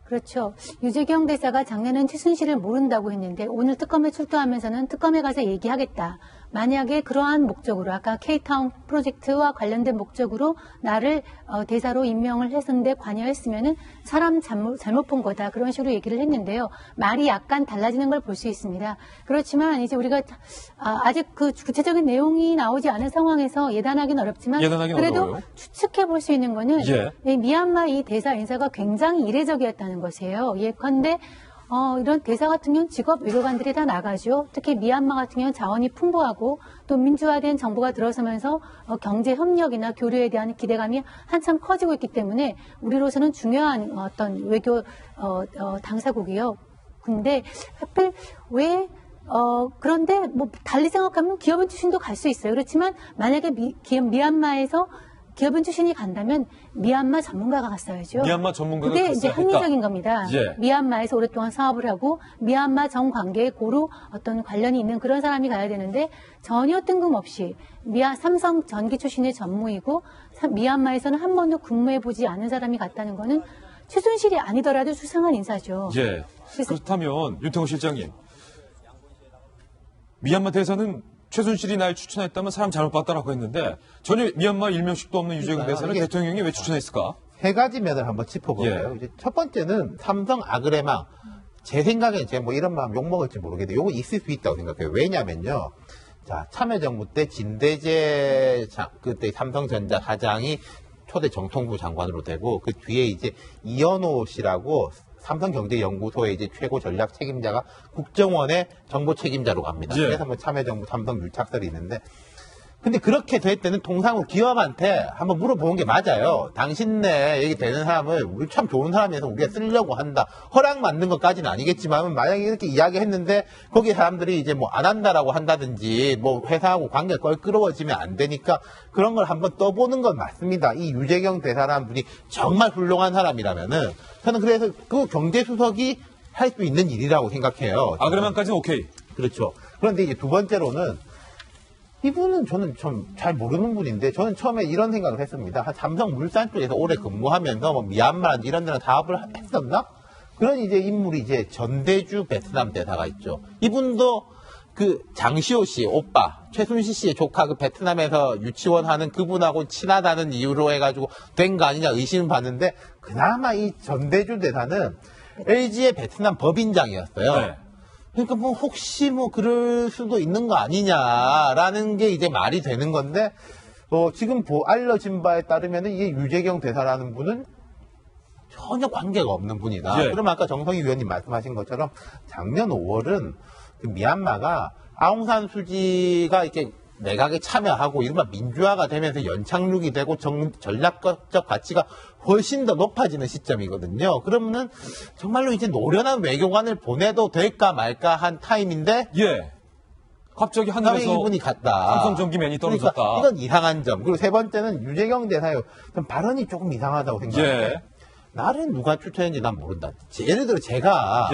그렇죠. 유재경 대사가 작년엔 최순실을 모른다고 했는데 오늘 특검에 출두하면서는 특검에 가서 얘기하겠다. 만약에 그러한 목적으로 아까 K타운 프로젝트와 관련된 목적으로 나를 대사로 임명을 했었는데 관여했으면은 사람 잘못 본 거다. 그런 식으로 얘기를 했는데요. 말이 약간 달라지는 걸 볼 수 있습니다. 그렇지만 이제 우리가 아직 그 구체적인 내용이 나오지 않은 상황에서 예단하기는 어렵지만 그래도 어려워요. 추측해 볼 수 있는 거는 이 미얀마 이 대사 인사가 굉장히 이례적이었다는 것이에요. 예컨대 이런 대사 같은 경우는 직업 외교관들이 다 나가죠. 특히 미얀마 같은 경우는 자원이 풍부하고 또 민주화된 정부가 들어서면서 경제 협력이나 교류에 대한 기대감이 한참 커지고 있기 때문에 우리로서는 중요한 어떤 외교 당사국이요. 근데 하필 왜 그런데 뭐 달리 생각하면 기업인 출신도 갈 수 있어요. 그렇지만 만약에 미얀마에서 기업인 출신이 간다면 미얀마 전문가가 갔어야죠. 미얀마 전문가가 그게 이제 갔어야 합리적인 겁니다. 예. 미얀마에서 오랫동안 사업을 하고 미얀마 정 관계에 고루 어떤 관련이 있는 그런 사람이 가야 되는데 전혀 뜬금없이 삼성 전기 출신의 전무이고 미얀마에서는 한 번도 근무해보지 않은 사람이 갔다는 거는 최순실이 아니더라도 수상한 인사죠. 예. 그렇다면 윤태호 실장님, 미얀마 대사는 최순실이 날 추천했다면 사람 잘못 봤다라고 했는데 전혀 미얀마 일명식도 없는 유재경 대사를 대통령이 왜 추천했을까? 세 가지 면을 한번 짚어볼까요? 이제 첫 번째는 삼성 아그레망. 제 생각엔 제가 뭐 이런 마음 욕먹을지 모르겠는데 요거 있을 수 있다고 생각해요. 왜냐면요. 자, 참여정부 때 진대재 그때 삼성전자 사장이 초대 정통부 장관으로 되고 그 뒤에 이제 이현호 씨라고 삼성경제연구소의 이제 최고 전략 책임자가 국정원의 정보 책임자로 갑니다. 그래서 뭐 참여정부 삼성 유착설이 있는데, 근데 그렇게 될 때는 통상으로 기업한테 한번 물어보는 게 맞아요. 당신네 얘기 되는 사람을 우리 참 좋은 사람이어서 우리가 쓰려고 한다. 허락 받는 것까지는 아니겠지만 만약에 이렇게 이야기했는데 거기 사람들이 이제 뭐 안 한다라고 한다든지 뭐 회사하고 관계가 껄끄러워지면 안 되니까 그런 걸 한번 떠보는 건 맞습니다. 이 유재경 대사라는 분이 정말 훌륭한 사람이라면은 저는 그래서 그 경제수석이 할 수 있는 일이라고 생각해요. 아그레망까지는 오케이. 그렇죠. 그런데 이제 두 번째로는 이분은 저는 좀 잘 모르는 분인데 저는 처음에 이런 생각을 했습니다. 한 삼성물산 쪽에서 오래 근무하면서 뭐 미얀마 이런 데랑 사업을 했었나? 그런 이제 인물이 이제 전대주 베트남 대사가 있죠. 이분도 그 장시호 씨 오빠 최순실 씨의 조카 그 베트남에서 유치원 하는 그분하고 친하다는 이유로 해가지고 된 거 아니냐 의심을 받는데 그나마 이 전대주 대사는 LG의 베트남 법인장이었어요. 그러니까 뭐 혹시 뭐 그럴 수도 있는 거 아니냐라는 게 이제 말이 되는 건데 지금 알려진 바에 따르면은 이게 유재경 대사라는 분은 전혀 관계가 없는 분이다. 그럼 아까 정성희 위원님 말씀하신 것처럼 작년 5월은 그 미얀마가 아웅산 수지가 이렇게 내각에 참여하고 이른바 민주화가 되면서 연착륙이 되고 전략적 가치가 훨씬 더 높아지는 시점이거든요. 그러면은 정말로 이제 노련한 외교관을 보내도 될까 말까 한 타임인데 갑자기 하늘에서 이분이 갔다. 삼성전기맨이 떨어졌다. 그러니까 이건 이상한 점. 그리고 세 번째는 유재경 대사의 발언이 조금 이상하다고 생각해요. 나를 누가 추천했는지 난 모른다. 예를 들어 제가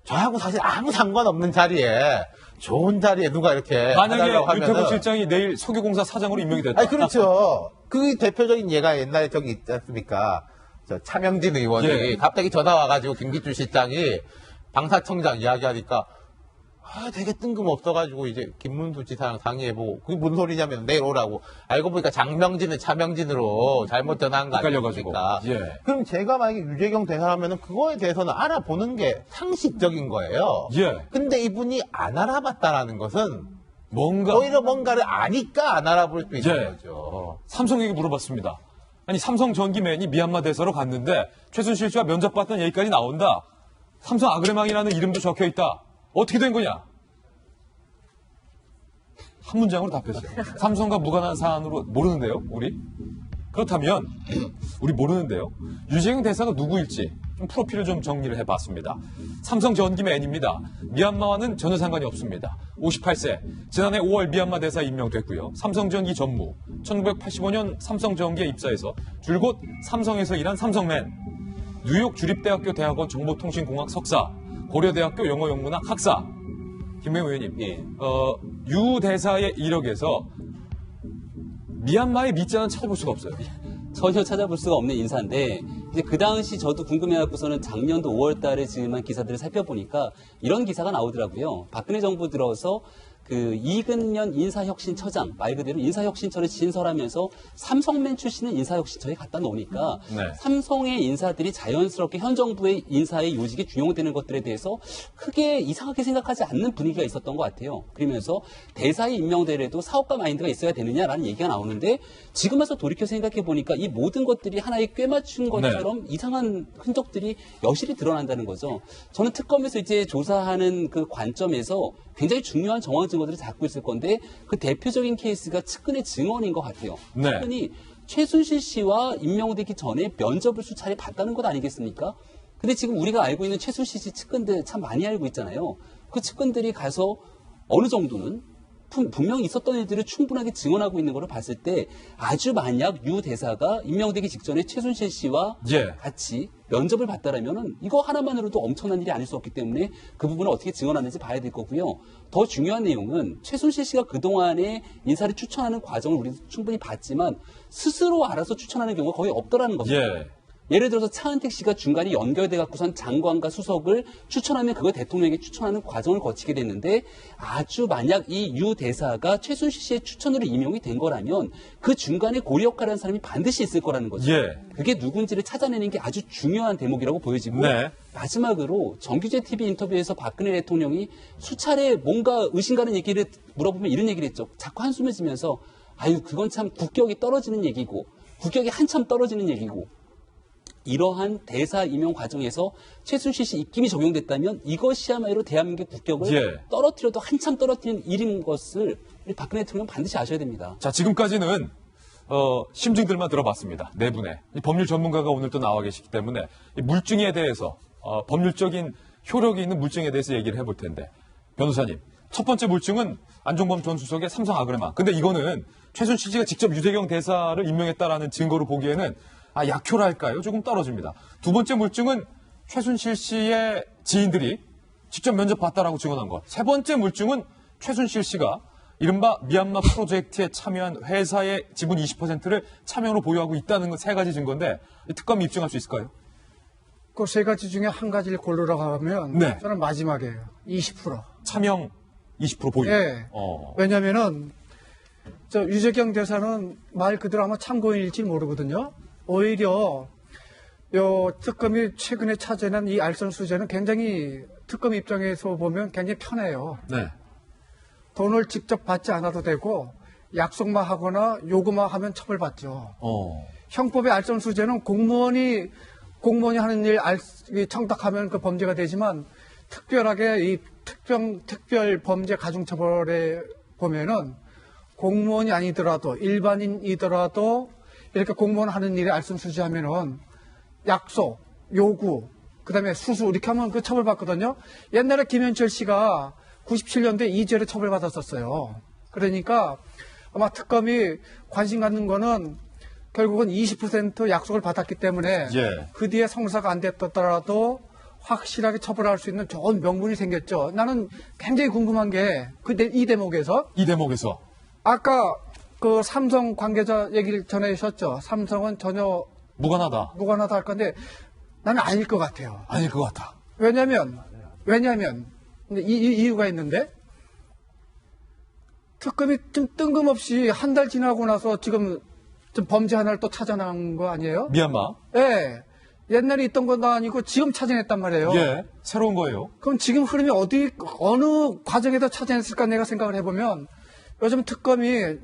저하고 사실 아무 상관없는 자리에 좋은 자리에 누가 이렇게 만약에 윤태호 실장이 내일 석유공사 사장으로 임명이 됐다. 그렇죠. 그 대표적인 예가 옛날에 저기 있지 않습니까? 저 차명진 의원이 예. 갑자기 전화 와가지고 김기춘 실장이 방사청장 이야기하니까 되게 뜬금없어가지고 이제 김문수 지사랑 상의해보고 그게 무슨 소리냐면 내일 오라고. 알고 보니까 장명진은 차명진으로 잘못 전화한 거 헷갈려가지고. 아닙니까? 예. 그럼 제가 만약에 유재경 대사라면은 그거에 대해서는 알아보는 게 상식적인 거예요. 예. 근데 이분이 안 알아봤다라는 것은 뭔가 오히려 뭔가를 아니까 안 알아볼 수 있는 예. 거죠. 삼성에게 물어봤습니다. 아니 삼성 전기맨이 미얀마 대사로 갔는데 최순실 씨와 면접봤던 얘기까지 나온다. 삼성 아그레망이라는 이름도 적혀 있다. 어떻게 된 거냐? 한 문장으로 답했어요. 삼성과 무관한 사안으로 모르는데요, 우리? 그렇다면 우리 모르는데요. 유재경 대사가 누구일지 좀 프로필을 좀 정리를 해봤습니다. 삼성 전기맨입니다. 미얀마와는 전혀 상관이 없습니다. 58세, 지난해 5월 미얀마 대사에 임명됐고요. 삼성전기 전무, 1985년 삼성전기에 입사해서 줄곧 삼성에서 일한 삼성맨, 뉴욕 주립대학교 대학원 정보통신공학 석사, 고려대학교 영어영문학 학사. 김명우 의원님, 예. 유 대사의 이력에서 미얀마의 밑자는 찾아볼 수가 없어요. 전혀 찾아볼 수가 없는 인사인데 이제 그 당시 저도 궁금해갖고서는 작년도 5월달에 지금한 기사들을 살펴보니까 이런 기사가 나오더라고요. 박근혜 정부 들어서 그 이근년 인사혁신처장 말 그대로 인사혁신처를 진설하면서 삼성맨 출신은 인사혁신처에 갖다 놓으니까 네. 삼성의 인사들이 자연스럽게 현 정부의 인사의 요직에 중용되는 것들에 대해서 크게 이상하게 생각하지 않는 분위기가 있었던 것 같아요. 그러면서 대사에 임명되더라도 사업가 마인드가 있어야 되느냐라는 얘기가 나오는데 지금 와서 돌이켜 생각해 보니까 이 모든 것들이 하나의 꿰맞춘 것처럼 이상한 흔적들이 여실히 드러난다는 거죠. 저는 특검에서 이제 조사하는 그 관점에서 굉장히 중요한 정황 증거들을 잡고 있을 건데 그 대표적인 케이스가 측근의 증언인 것 같아요. 네. 측근이 최순실 씨와 임명되기 전에 면접을 수차례 봤다는 것 아니겠습니까? 근데 지금 우리가 알고 있는 최순실 씨 측근들 참 많이 알고 있잖아요. 그 측근들이 가서 어느 정도는 분명히 있었던 일들을 충분하게 증언하고 있는 걸 봤을 때 아주 만약 유 대사가 임명되기 직전에 최순실 씨와 예. 같이 면접을 봤다라면은 이거 하나만으로도 엄청난 일이 아닐 수 없기 때문에 그 부분을 어떻게 증언하는지 봐야 될 거고요. 더 중요한 내용은 최순실 씨가 그동안에 인사를 추천하는 과정을 우리도 충분히 봤지만 스스로 알아서 추천하는 경우가 거의 없더라는 겁니다. 예. 예를 들어서 차은택 씨가 중간에 연결돼 갖고선 장관과 수석을 추천하면 그걸 대통령에게 추천하는 과정을 거치게 됐는데 아주 만약 이 유 대사가 최순실 씨의 추천으로 임용이 된 거라면 그 중간에 고리 역할을 하는 사람이 반드시 있을 거라는 거죠. 예. 그게 누군지를 찾아내는 게 아주 중요한 대목이라고 보여지고 네. 마지막으로 정규재 TV 인터뷰에서 박근혜 대통령이 수차례 뭔가 의심가는 얘기를 물어보면 이런 얘기를 했죠. 자꾸 한숨을 쉬면서 아유 그건 참 국격이 떨어지는 얘기고 국격이 한참 떨어지는 얘기고 이러한 대사 임용 과정에서 최순실 씨 입김이 적용됐다면 이것이야말로 대한민국 국격을 예. 떨어뜨려도 한참 떨어뜨리는 일인 것을 우리 박근혜 대통령 반드시 아셔야 됩니다. 자, 지금까지는 심증들만 들어봤습니다. 네 분의 이 법률 전문가가 오늘 또 나와 계시기 때문에 이 물증에 대해서 법률적인 효력이 있는 물증에 대해서 얘기를 해볼 텐데 변호사님, 첫 번째 물증은 안종범 전 수석의 삼성 아그레망. 근데 이거는 최순실 씨가 직접 유재경 대사를 임명했다라는 증거로 보기에는 약효랄까요? 조금 떨어집니다. 두 번째 물증은 최순실 씨의 지인들이 직접 면접 봤다라고 증언한 것. 세 번째 물증은 최순실 씨가 이른바 미얀마 프로젝트에 참여한 회사의 지분 20%를 차명으로 보유하고 있다는 것 세 가지 증거인데 특검이 입증할 수 있을까요? 그 세 가지 중에 한 가지를 고르라고 하면 네. 저는 마지막이에요. 20%. 차명 20% 보유. 예. 왜냐면은 저 유재경 대사는 말 그대로 아마 참고인일지 모르거든요. 오히려 요 특검이 최근에 찾아낸 이 알선수재는 굉장히 특검 입장에서 보면 굉장히 편해요. 네. 돈을 직접 받지 않아도 되고 약속만 하거나 요구만 하면 처벌받죠. 형법의 알선수재는 공무원이 하는 일 청탁하면 그 범죄가 되지만 특별하게 이 특별 범죄 가중처벌에 보면은 공무원이 아니더라도 일반인이더라도 이렇게 공무원 하는 일에 알선수재하면은 약속, 요구, 그다음에 수수 이렇게 하면 그 처벌받거든요. 옛날에 김현철 씨가 97년도에 이 죄로 처벌받았었어요. 그러니까 아마 특검이 관심 갖는 거는 결국은 20% 약속을 받았기 때문에 예. 그 뒤에 성사가 안 됐더라도 확실하게 처벌할 수 있는 좋은 명분이 생겼죠. 나는 굉장히 궁금한 게 이 대목에서 이 대목에서 아까 그 삼성 관계자 얘기를 전해주셨죠. 삼성은 전혀 무관하다. 무관하다 할 건데 나는 아닐 것 같아요. 아닐 것 같아. 왜냐면 근데 이 이유가 있는데 특검이 좀 뜬금없이 한 달 지나고 나서 지금 좀 범죄 하나를 또 찾아낸 거 아니에요? 미얀마. 예. 옛날에 있던 건 아니고 지금 찾아냈단 말이에요. 예. 새로운 거예요. 그럼 지금 흐름이 어느 과정에서 찾아냈을까 내가 생각을 해보면 요즘 특검이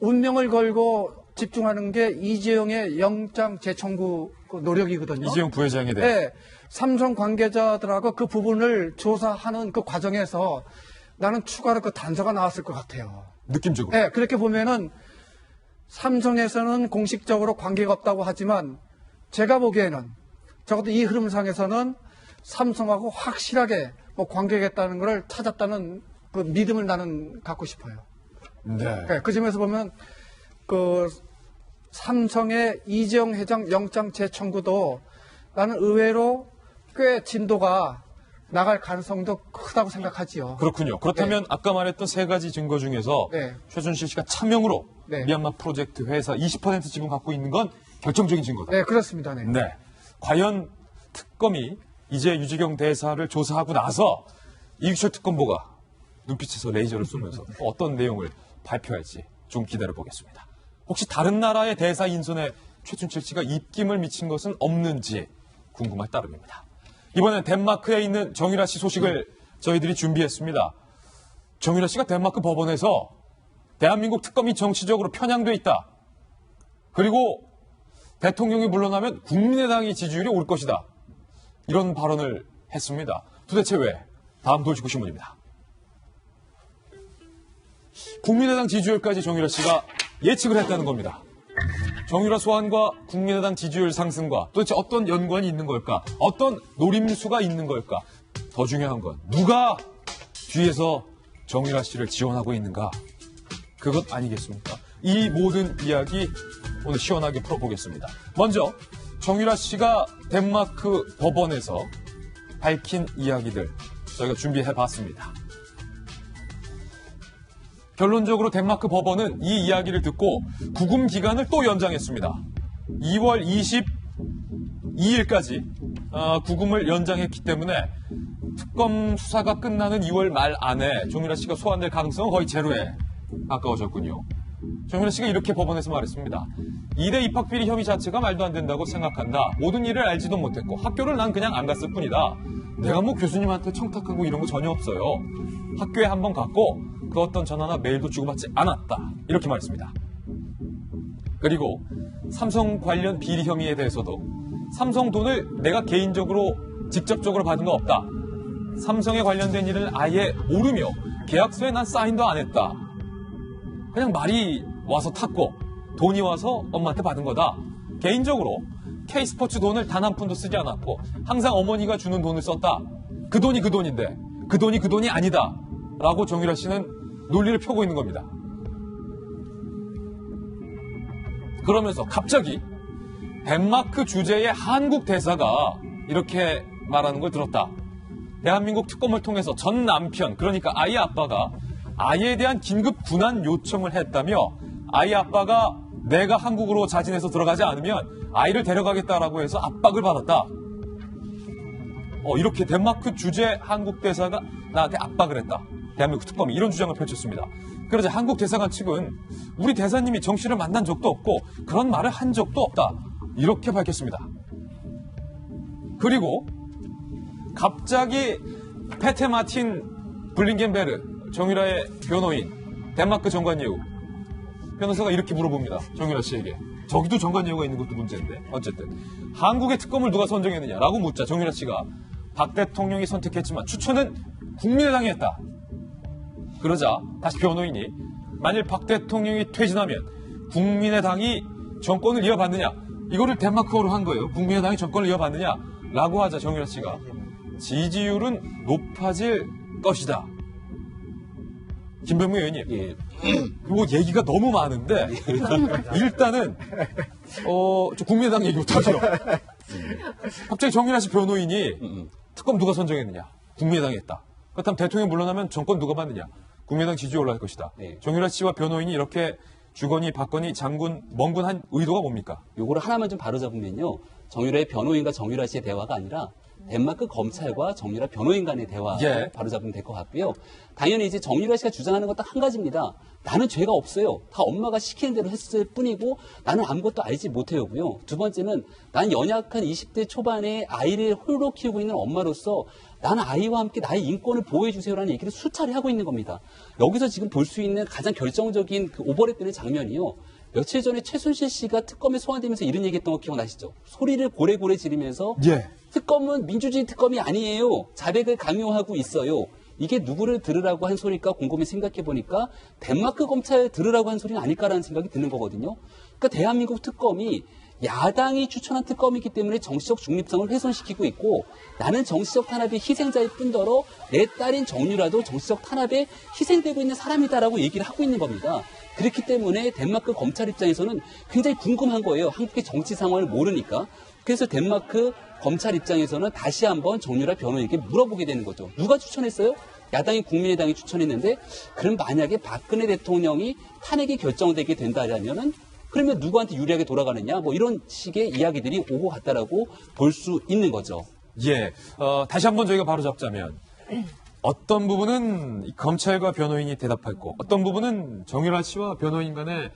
운명을 걸고 집중하는 게 이재용의 영장 재청구 그 노력이거든요. 이재용 부회장에 대해. 네. 삼성 관계자들하고 그 부분을 조사하는 그 과정에서 나는 추가로 그 단서가 나왔을 것 같아요. 느낌적으로. 네. 그렇게 보면은 삼성에서는 공식적으로 관계가 없다고 하지만 제가 보기에는 적어도 이 흐름상에서는 삼성하고 확실하게 뭐 관계가 있다는 걸 찾았다는 그 믿음을 나는 갖고 싶어요. 네. 네, 그 점에서 보면 그 삼성의 이재용 회장 영장 재청구도 나는 의외로 꽤 진도가 나갈 가능성도 크다고 생각하지요. 그렇군요. 그렇다면 네. 아까 말했던 세 가지 증거 중에서 네. 최순실 씨가 차명으로 네. 미얀마 프로젝트 회사 20% 지분 갖고 있는 건 결정적인 증거다. 네, 그렇습니다. 네. 네. 과연 특검이 이제 유재경 대사를 조사하고 나서 이규철 특검보가 눈빛에서 레이저를 쏘면서 어떤 내용을 발표할지 좀 기다려 보겠습니다. 혹시 다른 나라의 대사 인선에 최순실 씨가 입김을 미친 것은 없는지 궁금할 따름입니다. 이번엔 덴마크에 있는 정유라 씨 소식을 저희들이 준비했습니다. 정유라 씨가 덴마크 법원에서 대한민국 특검이 정치적으로 편향돼 있다. 그리고 대통령이 물러나면 국민의당이 지지율이 올 것이다. 이런 발언을 했습니다. 도대체 왜? 다음 돌직구 신문입니다. 국민의당 지지율까지 정유라 씨가 예측을 했다는 겁니다. 정유라 소환과 국민의당 지지율 상승과 도대체 어떤 연관이 있는 걸까? 어떤 노림수가 있는 걸까? 더 중요한 건 누가 뒤에서 정유라 씨를 지원하고 있는가? 그것 아니겠습니까? 이 모든 이야기 오늘 시원하게 풀어보겠습니다. 먼저 정유라 씨가 덴마크 법원에서 밝힌 이야기들 저희가 준비해봤습니다. 결론적으로 덴마크 법원은 이 이야기를 듣고 구금 기간을 또 연장했습니다. 2월 22일까지 구금을 연장했기 때문에 특검 수사가 끝나는 2월 말 안에 정유라 씨가 소환될 가능성은 거의 제로에 가까워졌군요. 정유라 씨가 이렇게 법원에서 말했습니다. 2대 입학비리 혐의 자체가 말도 안 된다고 생각한다. 모든 일을 알지도 못했고 학교를 난 그냥 안 갔을 뿐이다. 내가 뭐 교수님한테 청탁하고 이런 거 전혀 없어요. 학교에 한번 갔고 그 어떤 전화나 메일도 주고받지 않았다. 이렇게 말했습니다. 그리고 삼성 관련 비리 혐의에 대해서도 삼성 돈을 내가 개인적으로 직접적으로 받은 거 없다. 삼성에 관련된 일을 아예 모르며 계약서에 난 사인도 안 했다. 그냥 말이 와서 탔고 돈이 와서 엄마한테 받은 거다. 개인적으로 K스포츠 돈을 단 한 푼도 쓰지 않았고 항상 어머니가 주는 돈을 썼다. 그 돈이 그 돈인데 그 돈이 그 돈이 아니다. 라고 정유라 씨는 논리를 펴고 있는 겁니다. 그러면서 갑자기 덴마크 주재의 한국 대사가 이렇게 말하는 걸 들었다. 대한민국 특검을 통해서 전 남편, 그러니까 아이 아빠가 아이에 대한 긴급 군환 요청을 했다며 아이 아빠가 내가 한국으로 자진해서 들어가지 않으면 아이를 데려가겠다라고 해서 압박을 받았다. 이렇게 덴마크 주재 한국 대사가 나한테 압박을 했다. 대한민국 특검이 이런 주장을 펼쳤습니다. 그러자 한국 대사관 측은 우리 대사님이 정 씨를 만난 적도 없고 그런 말을 한 적도 없다. 이렇게 밝혔습니다. 그리고 갑자기 페테 마틴 블링겐베르 정유라의 변호인 덴마크 정관예우 변호사가 이렇게 물어봅니다. 정유라 씨에게. 저기도 정관예우가 있는 것도 문제인데 어쨌든 한국의 특검을 누가 선정했느냐라고 묻자 정유라 씨가 박 대통령이 선택했지만 추천은 국민의당이 했다. 그러자 다시 변호인이 만일 박 대통령이 퇴진하면 국민의당이 정권을 이어받느냐. 이거를 덴마크어로 한 거예요. 국민의당이 정권을 이어받느냐 라고 하자 정유라 씨가 지지율은 높아질 것이다. 김병무 의원님, 예. 뭐 얘기가 너무 많은데 일단은 저 국민의당 얘기부터 하죠. 갑자기 정유라 씨 변호인이 특검 누가 선정했느냐? 국민의당이 했다. 그렇다면 대통령이 물러나면 정권 누가 받느냐? 국민의당 지지율 올라갈 것이다. 네. 정유라 씨와 변호인이 이렇게 주건희, 박건희 장군 멍군한 의도가 뭡니까? 요거를 하나만 좀 바로잡으면요. 정유라의 변호인과 정유라 씨의 대화가 아니라 덴마크 검찰과 정유라 변호인 간의 대화 예. 바로잡으면 될 것 같고요. 당연히 이제 정유라 씨가 주장하는 건 딱 한 가지입니다. 나는 죄가 없어요. 다 엄마가 시키는 대로 했을 뿐이고 나는 아무것도 알지 못해요고요. 두 번째는 난 연약한 20대 초반에 아이를 홀로 키우고 있는 엄마로서 나는 아이와 함께 나의 인권을 보호해 주세요라는 얘기를 수차례 하고 있는 겁니다. 여기서 지금 볼 수 있는 가장 결정적인 그 오버랩되는 장면이요. 며칠 전에 최순실 씨가 특검에 소환되면서 이런 얘기했던 거 기억나시죠? 소리를 고래고래 지르면서 예. 특검은 민주주의 특검이 아니에요. 자백을 강요하고 있어요. 이게 누구를 들으라고 한 소리일까 곰곰이 생각해 보니까 덴마크 검찰 들으라고 한 소리는 아닐까라는 생각이 드는 거거든요. 그러니까 대한민국 특검이 야당이 추천한 특검이기 때문에 정치적 중립성을 훼손시키고 있고 나는 정치적 탄압의 희생자일 뿐더러 내 딸인 정유라도 정치적 탄압에 희생되고 있는 사람이다라고 얘기를 하고 있는 겁니다. 그렇기 때문에 덴마크 검찰 입장에서는 굉장히 궁금한 거예요. 한국의 정치 상황을 모르니까. 그래서 덴마크 검찰 입장에서는 다시 한번 정유라 변호인에게 물어보게 되는 거죠. 누가 추천했어요? 야당이 국민의당이 추천했는데 그럼 만약에 박근혜 대통령이 탄핵이 결정되게 된다면은 그러면 누구한테 유리하게 돌아가느냐 뭐 이런 식의 이야기들이 오고 갔다라고 볼 수 있는 거죠. 예. 다시 한번 저희가 바로 잡자면 어떤 부분은 검찰과 변호인이 대답했고 어떤 부분은 정유라 씨와 변호인 간의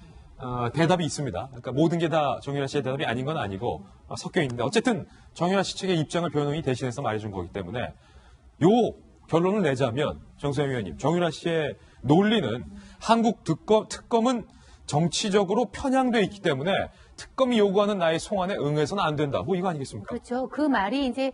대답이 있습니다. 그러니까 모든 게 다 정유라 씨의 대답이 아닌 건 아니고 섞여 있는데 어쨌든 정유라 씨 측의 입장을 변호인이 대신해서 말해준 거기 때문에 요 결론을 내자면 정세영 의원님, 정유라 씨의 논리는 한국 특검은 정치적으로 편향돼 있기 때문에 특검이 요구하는 나의 송환에 응해서는 안 된다. 뭐 이거 아니겠습니까? 그렇죠. 그 말이 이제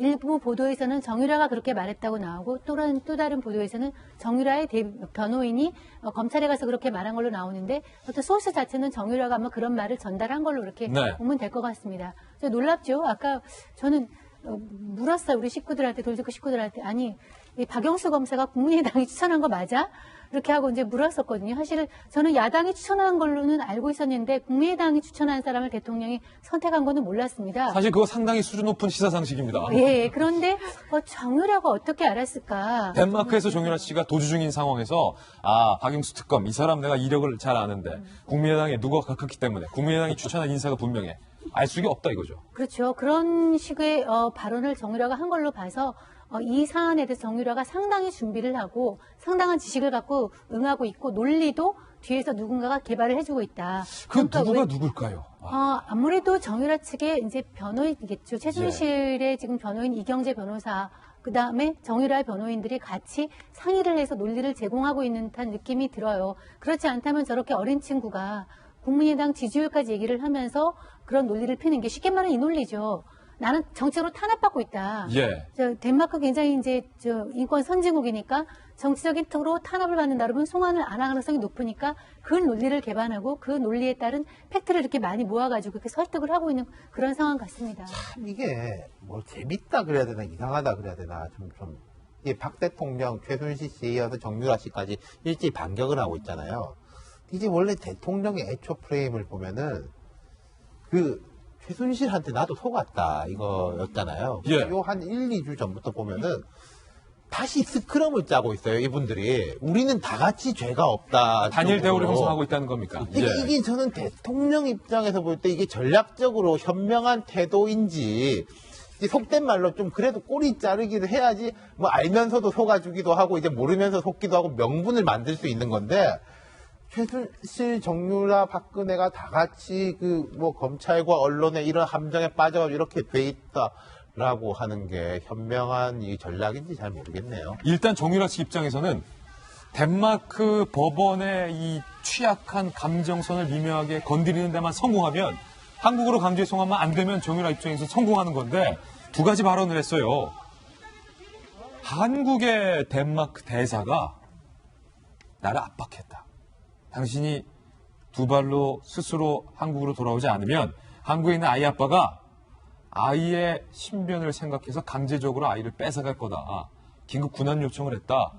일부 보도에서는 정유라가 그렇게 말했다고 나오고 또 다른 보도에서는 정유라의 변호인이 검찰에 가서 그렇게 말한 걸로 나오는데 어떤 소스 자체는 정유라가 아마 그런 말을 전달한 걸로 이렇게 네. 보면 될 것 같습니다. 놀랍죠. 아까 저는 물었어요. 우리 식구들한테, 돌직구 식구들한테. 아니, 이 박영수 검사가 국민의당이 추천한 거 맞아? 이렇게 하고 이제 물었었거든요. 사실은 저는 야당이 추천한 걸로는 알고 있었는데 국민의당이 추천한 사람을 대통령이 선택한 거는 몰랐습니다. 사실 그거 상당히 수준 높은 시사상식입니다. 예, 그런데 정유라가 어떻게 알았을까? 덴마크에서 정유라 씨가 도주 중인 상황에서 박영수 특검 이 사람 내가 이력을 잘 아는데 국민의당에 누가 가깝기 때문에 국민의당이 추천한 인사가 분명해. 알 수가 없다 이거죠. 그렇죠. 그런 식의 발언을 정유라가 한 걸로 봐서 이 사안에 대해서 정유라가 상당히 준비를 하고 상당한 지식을 갖고 응하고 있고 논리도 뒤에서 누군가가 개발을 해주고 있다. 그 누구가 누굴까요? 아무래도 정유라 측의 이제 변호인이겠죠. 최순실의 예. 지금 변호인 이경재 변호사, 그 다음에 정유라 변호인들이 같이 상의를 해서 논리를 제공하고 있는 듯한 느낌이 들어요. 그렇지 않다면 저렇게 어린 친구가 국민의당 지지율까지 얘기를 하면서 그런 논리를 펴는 게 쉽게 말하면 이 논리죠. 나는 정치적으로 탄압받고 있다. 예. 덴마크 굉장히 이제 인권 선진국이니까 정치적인 턱으로 탄압을 받는다 그러면 송환을 안 할 가능성이 높으니까 그 논리를 개발하고 그 논리에 따른 팩트를 이렇게 많이 모아가지고 이렇게 설득을 하고 있는 그런 상황 같습니다. 참 이게 뭐 재밌다 그래야 되나 이상하다 그래야 되나 이게 박 대통령 최순실 씨에 이어서 정유라 씨까지 일제히 반격을 하고 있잖아요. 이제 원래 대통령의 애초 프레임을 보면은 최순실한테 나도 속았다 이거였잖아요. 예. 요 한 1, 2주 전부터 보면은 다시 스크럼을 짜고 있어요. 이분들이 우리는 다 같이 죄가 없다. 단일 대우를 형성하고 있다는 겁니까? 그러니까 이게 저는 대통령 입장에서 볼 때 이게 전략적으로 현명한 태도인지 속된 말로 좀 그래도 꼬리 자르기를 해야지 뭐 알면서도 속아주기도 하고 이제 모르면서 속기도 하고 명분을 만들 수 있는 건데 최순실, 정유라, 박근혜가 다 같이 검찰과 언론의 이런 함정에 빠져가지고 이렇게 돼 있다라고 하는 게 현명한 이 전략인지 잘 모르겠네요. 일단 정유라 씨 입장에서는 덴마크 법원의 이 취약한 감정선을 미묘하게 건드리는 데만 성공하면 한국으로 강제 송환만 안 되면 정유라 입장에서 성공하는 건데 두 가지 발언을 했어요. 한국의 덴마크 대사가 나를 압박했다. 당신이 두 발로 스스로 한국으로 돌아오지 않으면 한국에 있는 아이 아빠가 아이의 신변을 생각해서 강제적으로 아이를 뺏어갈 거다. 긴급 군환 요청을 했다.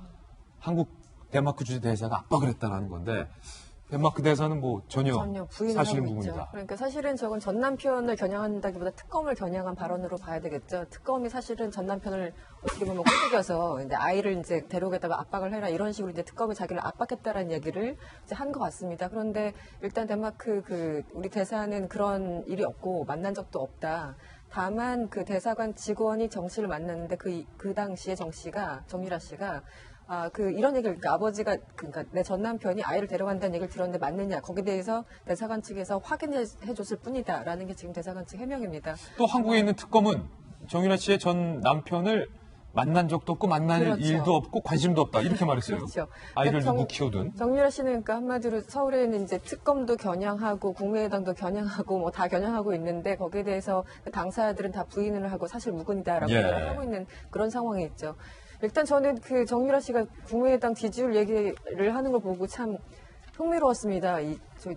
한국 덴마크 주재 대사가 압박을 했다라는 건데 덴마크 대사는 뭐 전혀 부인을 사실인 하고 있죠. 부분이다. 그러니까 사실은 저건 전 남편을 겨냥한다기보다 특검을 겨냥한 발언으로 봐야 되겠죠. 특검이 사실은 전 남편을 어떻게 보면 꼬드겨서 이제 아이를 이제 데려오겠다고 압박을 해라 이런 식으로 이제 특검이 자기를 압박했다라는 얘기를 이제 한 것 같습니다. 그런데 일단 덴마크 우리 대사는 그런 일이 없고 만난 적도 없다. 다만 그 대사관 직원이 정 씨를 만났는데 그 당시에 정유라 씨가 이런 얘기를, 그러니까 아버지가, 그러니까 내 전 남편이 아이를 데려간다는 얘기를 들었는데 맞느냐. 거기에 대해서 대사관 측에서 확인해줬을 뿐이다. 라는 게 지금 대사관 측 해명입니다. 또 한국에 있는 특검은 정유라 씨의 전 남편을 만난 적도 없고 만날 그렇죠. 일도 없고 관심도 없다. 이렇게 말했어요. 그렇죠. 아이를 누구 키우든. 정유라 씨는 그러니까 한마디로 서울에 있는 이제 특검도 겨냥하고 국민의당도 겨냥하고 뭐 다 겨냥하고 있는데 거기에 대해서 당사자들은 다 부인을 하고 사실 무근이다라고 얘기를 하고 있는 그런 상황이 있죠. 일단 저는 그 정유라 씨가 국민의당 지지율 얘기를 하는 걸 보고 참 흥미로웠습니다.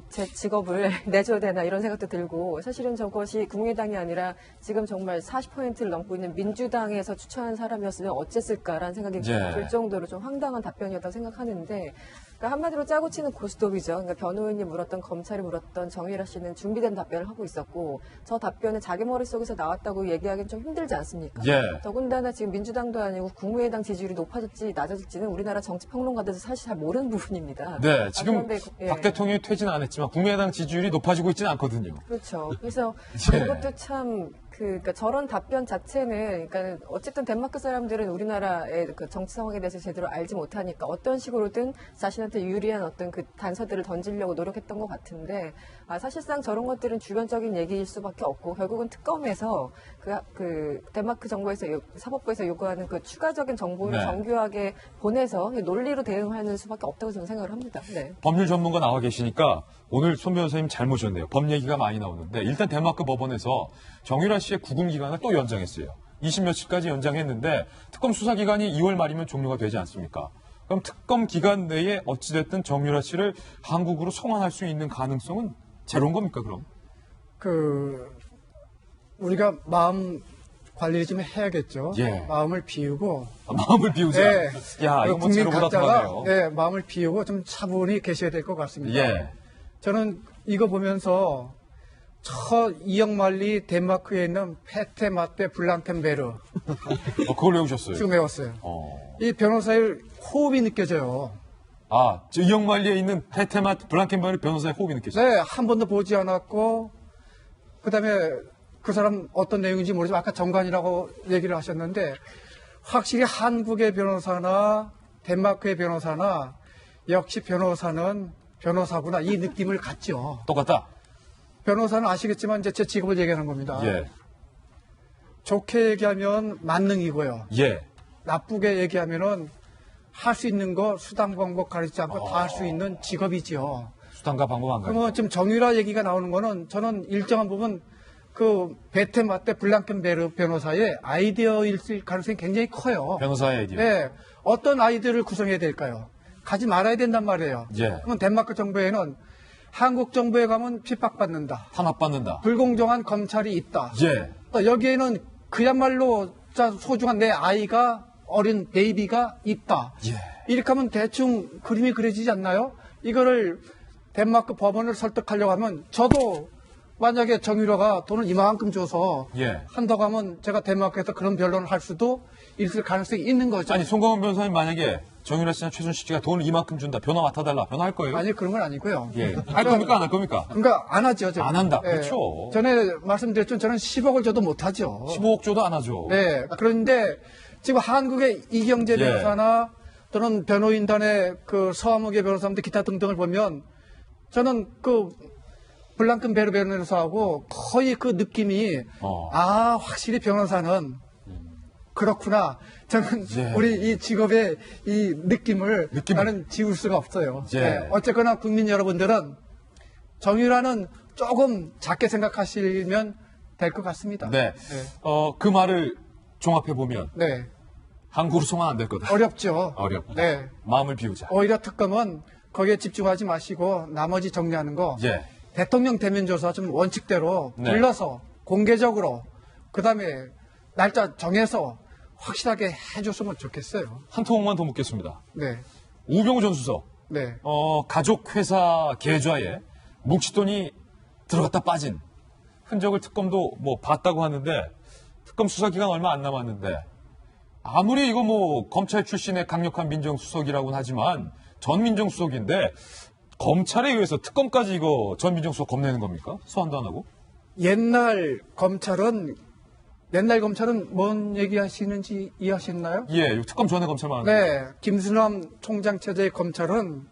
제 직업을 내줘야 되나 이런 생각도 들고 사실은 저것이 국민의당이 아니라 지금 정말 40%를 넘고 있는 민주당에서 추천한 사람이었으면 어쨌을까라는 생각이 들 정도로 좀 황당한 답변이었다고 생각하는데 그러니까 한마디로 짜고 치는 고스톱이죠. 그러니까 변호인이 물었던 검찰이 물었던 정유라 씨는 준비된 답변을 하고 있었고 저 답변은 자기 머릿속에서 나왔다고 얘기하기는 좀 힘들지 않습니까? 더군다나 지금 민주당도 아니고 국민의당 지지율이 높아질지 낮아질지는 우리나라 정치평론가들도 사실 잘 모르는 부분입니다. 네, 지금 그런데, 박 대통령이 퇴진 안 했지만 국민의당 지지율이 높아지고 있지는 않거든요. 그렇죠. 그래서 그것도 참 그러니까 저런 답변 자체는 그러니까 어쨌든 덴마크 사람들은 우리나라의 그 정치 상황에 대해서 제대로 알지 못하니까 어떤 식으로든 자신한테 유리한 어떤 그 단서들을 던지려고 노력했던 것 같은데 사실상 저런 것들은 주변적인 얘기일 수밖에 없고 결국은 특검에서 그 덴마크 정부에서 사법부에서 요구하는 그 추가적인 정보를 정교하게 보내서 논리로 대응하는 수밖에 없다고 저는 생각을 합니다. 네. 법률 전문가 나와 계시니까 오늘 손 변호사님 잘 모셨네요. 법 얘기가 많이 나오는데 일단 덴마크 법원에서 정유라 씨의 구금 기간을 또 연장했어요. 20며칠까지 연장했는데 특검 수사 기간이 2월 말이면 종료가 되지 않습니까? 그럼 특검 기간 내에 어찌됐든 정유라 씨를 한국으로 송환할 수 있는 가능성은 제로인 겁니까, 그럼? 우리가 마음 관리를 좀 해야겠죠. 마음을 비우고. 마음을 비우자. 네. 야, 이거 뭐 국민 제로보다 각자가 더하네요. 마음을 비우고 좀 차분히 계셔야 될 것 같습니다. 저는 이거 보면서 이영만리 덴마크에 있는 페테 마테 블랑켄베르. 그걸 외우셨어요? 지금 외웠어요. 이 변호사의 호흡이 느껴져요. 이영만리에 있는 페테마트 블랑켄베르 변호사의 호흡이 느껴져요? 네, 한 번도 보지 않았고, 그 다음에 그 사람 어떤 내용인지 모르지만 아까 정관이라고 얘기를 하셨는데 확실히 한국의 변호사나 덴마크의 변호사나 역시 변호사는 변호사구나 이 느낌을 갖죠. 똑같다? 변호사는 아시겠지만 이제 제 직업을 얘기하는 겁니다. 좋게 얘기하면 만능이고요. 나쁘게 얘기하면은 할 수 있는 거 수단 방법 가리지 않고 다 할 수 있는 직업이지요. 수단과 방법 안 가리고. 그러면 지금 정유라 얘기가 나오는 거는 저는 일정한 부분 그 베테 마테 블랑켄베르 변호사의 아이디어일 가능성이 굉장히 커요. 변호사의 아이디어. 네. 어떤 아이디어를 구성해야 될까요? 가지 말아야 된단 말이에요. 그러면 덴마크 정부에는 한국 정부에 가면 핍박받는다. 탄압받는다. 불공정한 검찰이 있다. 또 여기에는 그야말로 소중한 내 아이가 어린 베이비가 있다. 이렇게 하면 대충 그림이 그려지지 않나요? 이거를 덴마크 법원을 설득하려고 하면 저도 만약에 정유라가 돈을 이만큼 줘서 한다고 하면 제가 덴마크에서 그런 변론을 할 수도 있을 가능성이 있는 거죠. 아니, 송강원 변호사님 만약에 정유라 씨나 최순실 씨가 돈을 이만큼 준다. 변호 맡아달라. 변호할 거예요? 아니, 그런 건 아니고요. 할 겁니까? 안 할 겁니까? 그러니까 안 하죠. 제가. 안 한다. 그렇죠. 전에 말씀드렸죠. 저는 10억을 줘도 못 하죠. 15억 줘도 안 하죠. 네. 그런데 지금 한국의 이경재 변호사나 또는 변호인단의 그 서아무개 변호사님들 기타 등등을 보면 저는 그 블랑켄베르 변호사하고 거의 그 느낌이 확실히 변호사는 그렇구나. 저는 우리 이 직업의 이 느낌을 나는 지울 수가 없어요. 어쨌거나 국민 여러분들은 정유라는 조금 작게 생각하시면 될 것 같습니다. 그 말을 종합해보면 한국으로 송환 안 될 거다. 어렵죠. 어렵다. 마음을 비우자. 오히려 특검은 거기에 집중하지 마시고 나머지 정리하는 거 대통령 대면 조사 좀 원칙대로 불러서 공개적으로 그다음에 날짜 정해서 확실하게 해줬으면 좋겠어요. 한 통만 더 묻겠습니다. 우병우 전 수석 네. 가족회사 계좌에 묵시돈이 들어갔다 빠진 흔적을 특검도 뭐 봤다고 하는데 특검 수사 기간 얼마 안 남았는데 아무리 이거 뭐 검찰 출신의 강력한 민정수석이라고는 하지만 전 민정수석인데 검찰에 의해서 특검까지 이거 전 민정수석 겁내는 겁니까? 소환도 안 하고? 옛날 검찰은 뭔 얘기하시는지 이해하셨나요? 예, 특검 전에 검찰만 하는데. 네, 김수남 총장 체제의 검찰은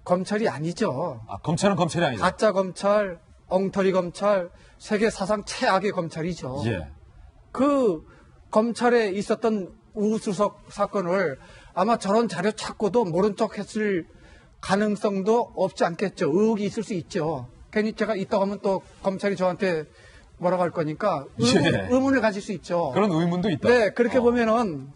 검찰이 아니죠. 아, 검찰은 검찰이 아니다. 가짜 검찰, 엉터리 검찰, 세계 사상 최악의 검찰이죠. 예. 그 검찰에 있었던 우수석 사건을 아마 저런 자료 찾고도 모른 척 했을 가능성도 없지 않겠죠. 의혹이 있을 수 있죠. 괜히 제가 있다고 하면 또 검찰이 저한테 뭐라고 할 거니까 의문을 가질 수 있죠. 그런 의문도 있다. 네, 그렇게 보면은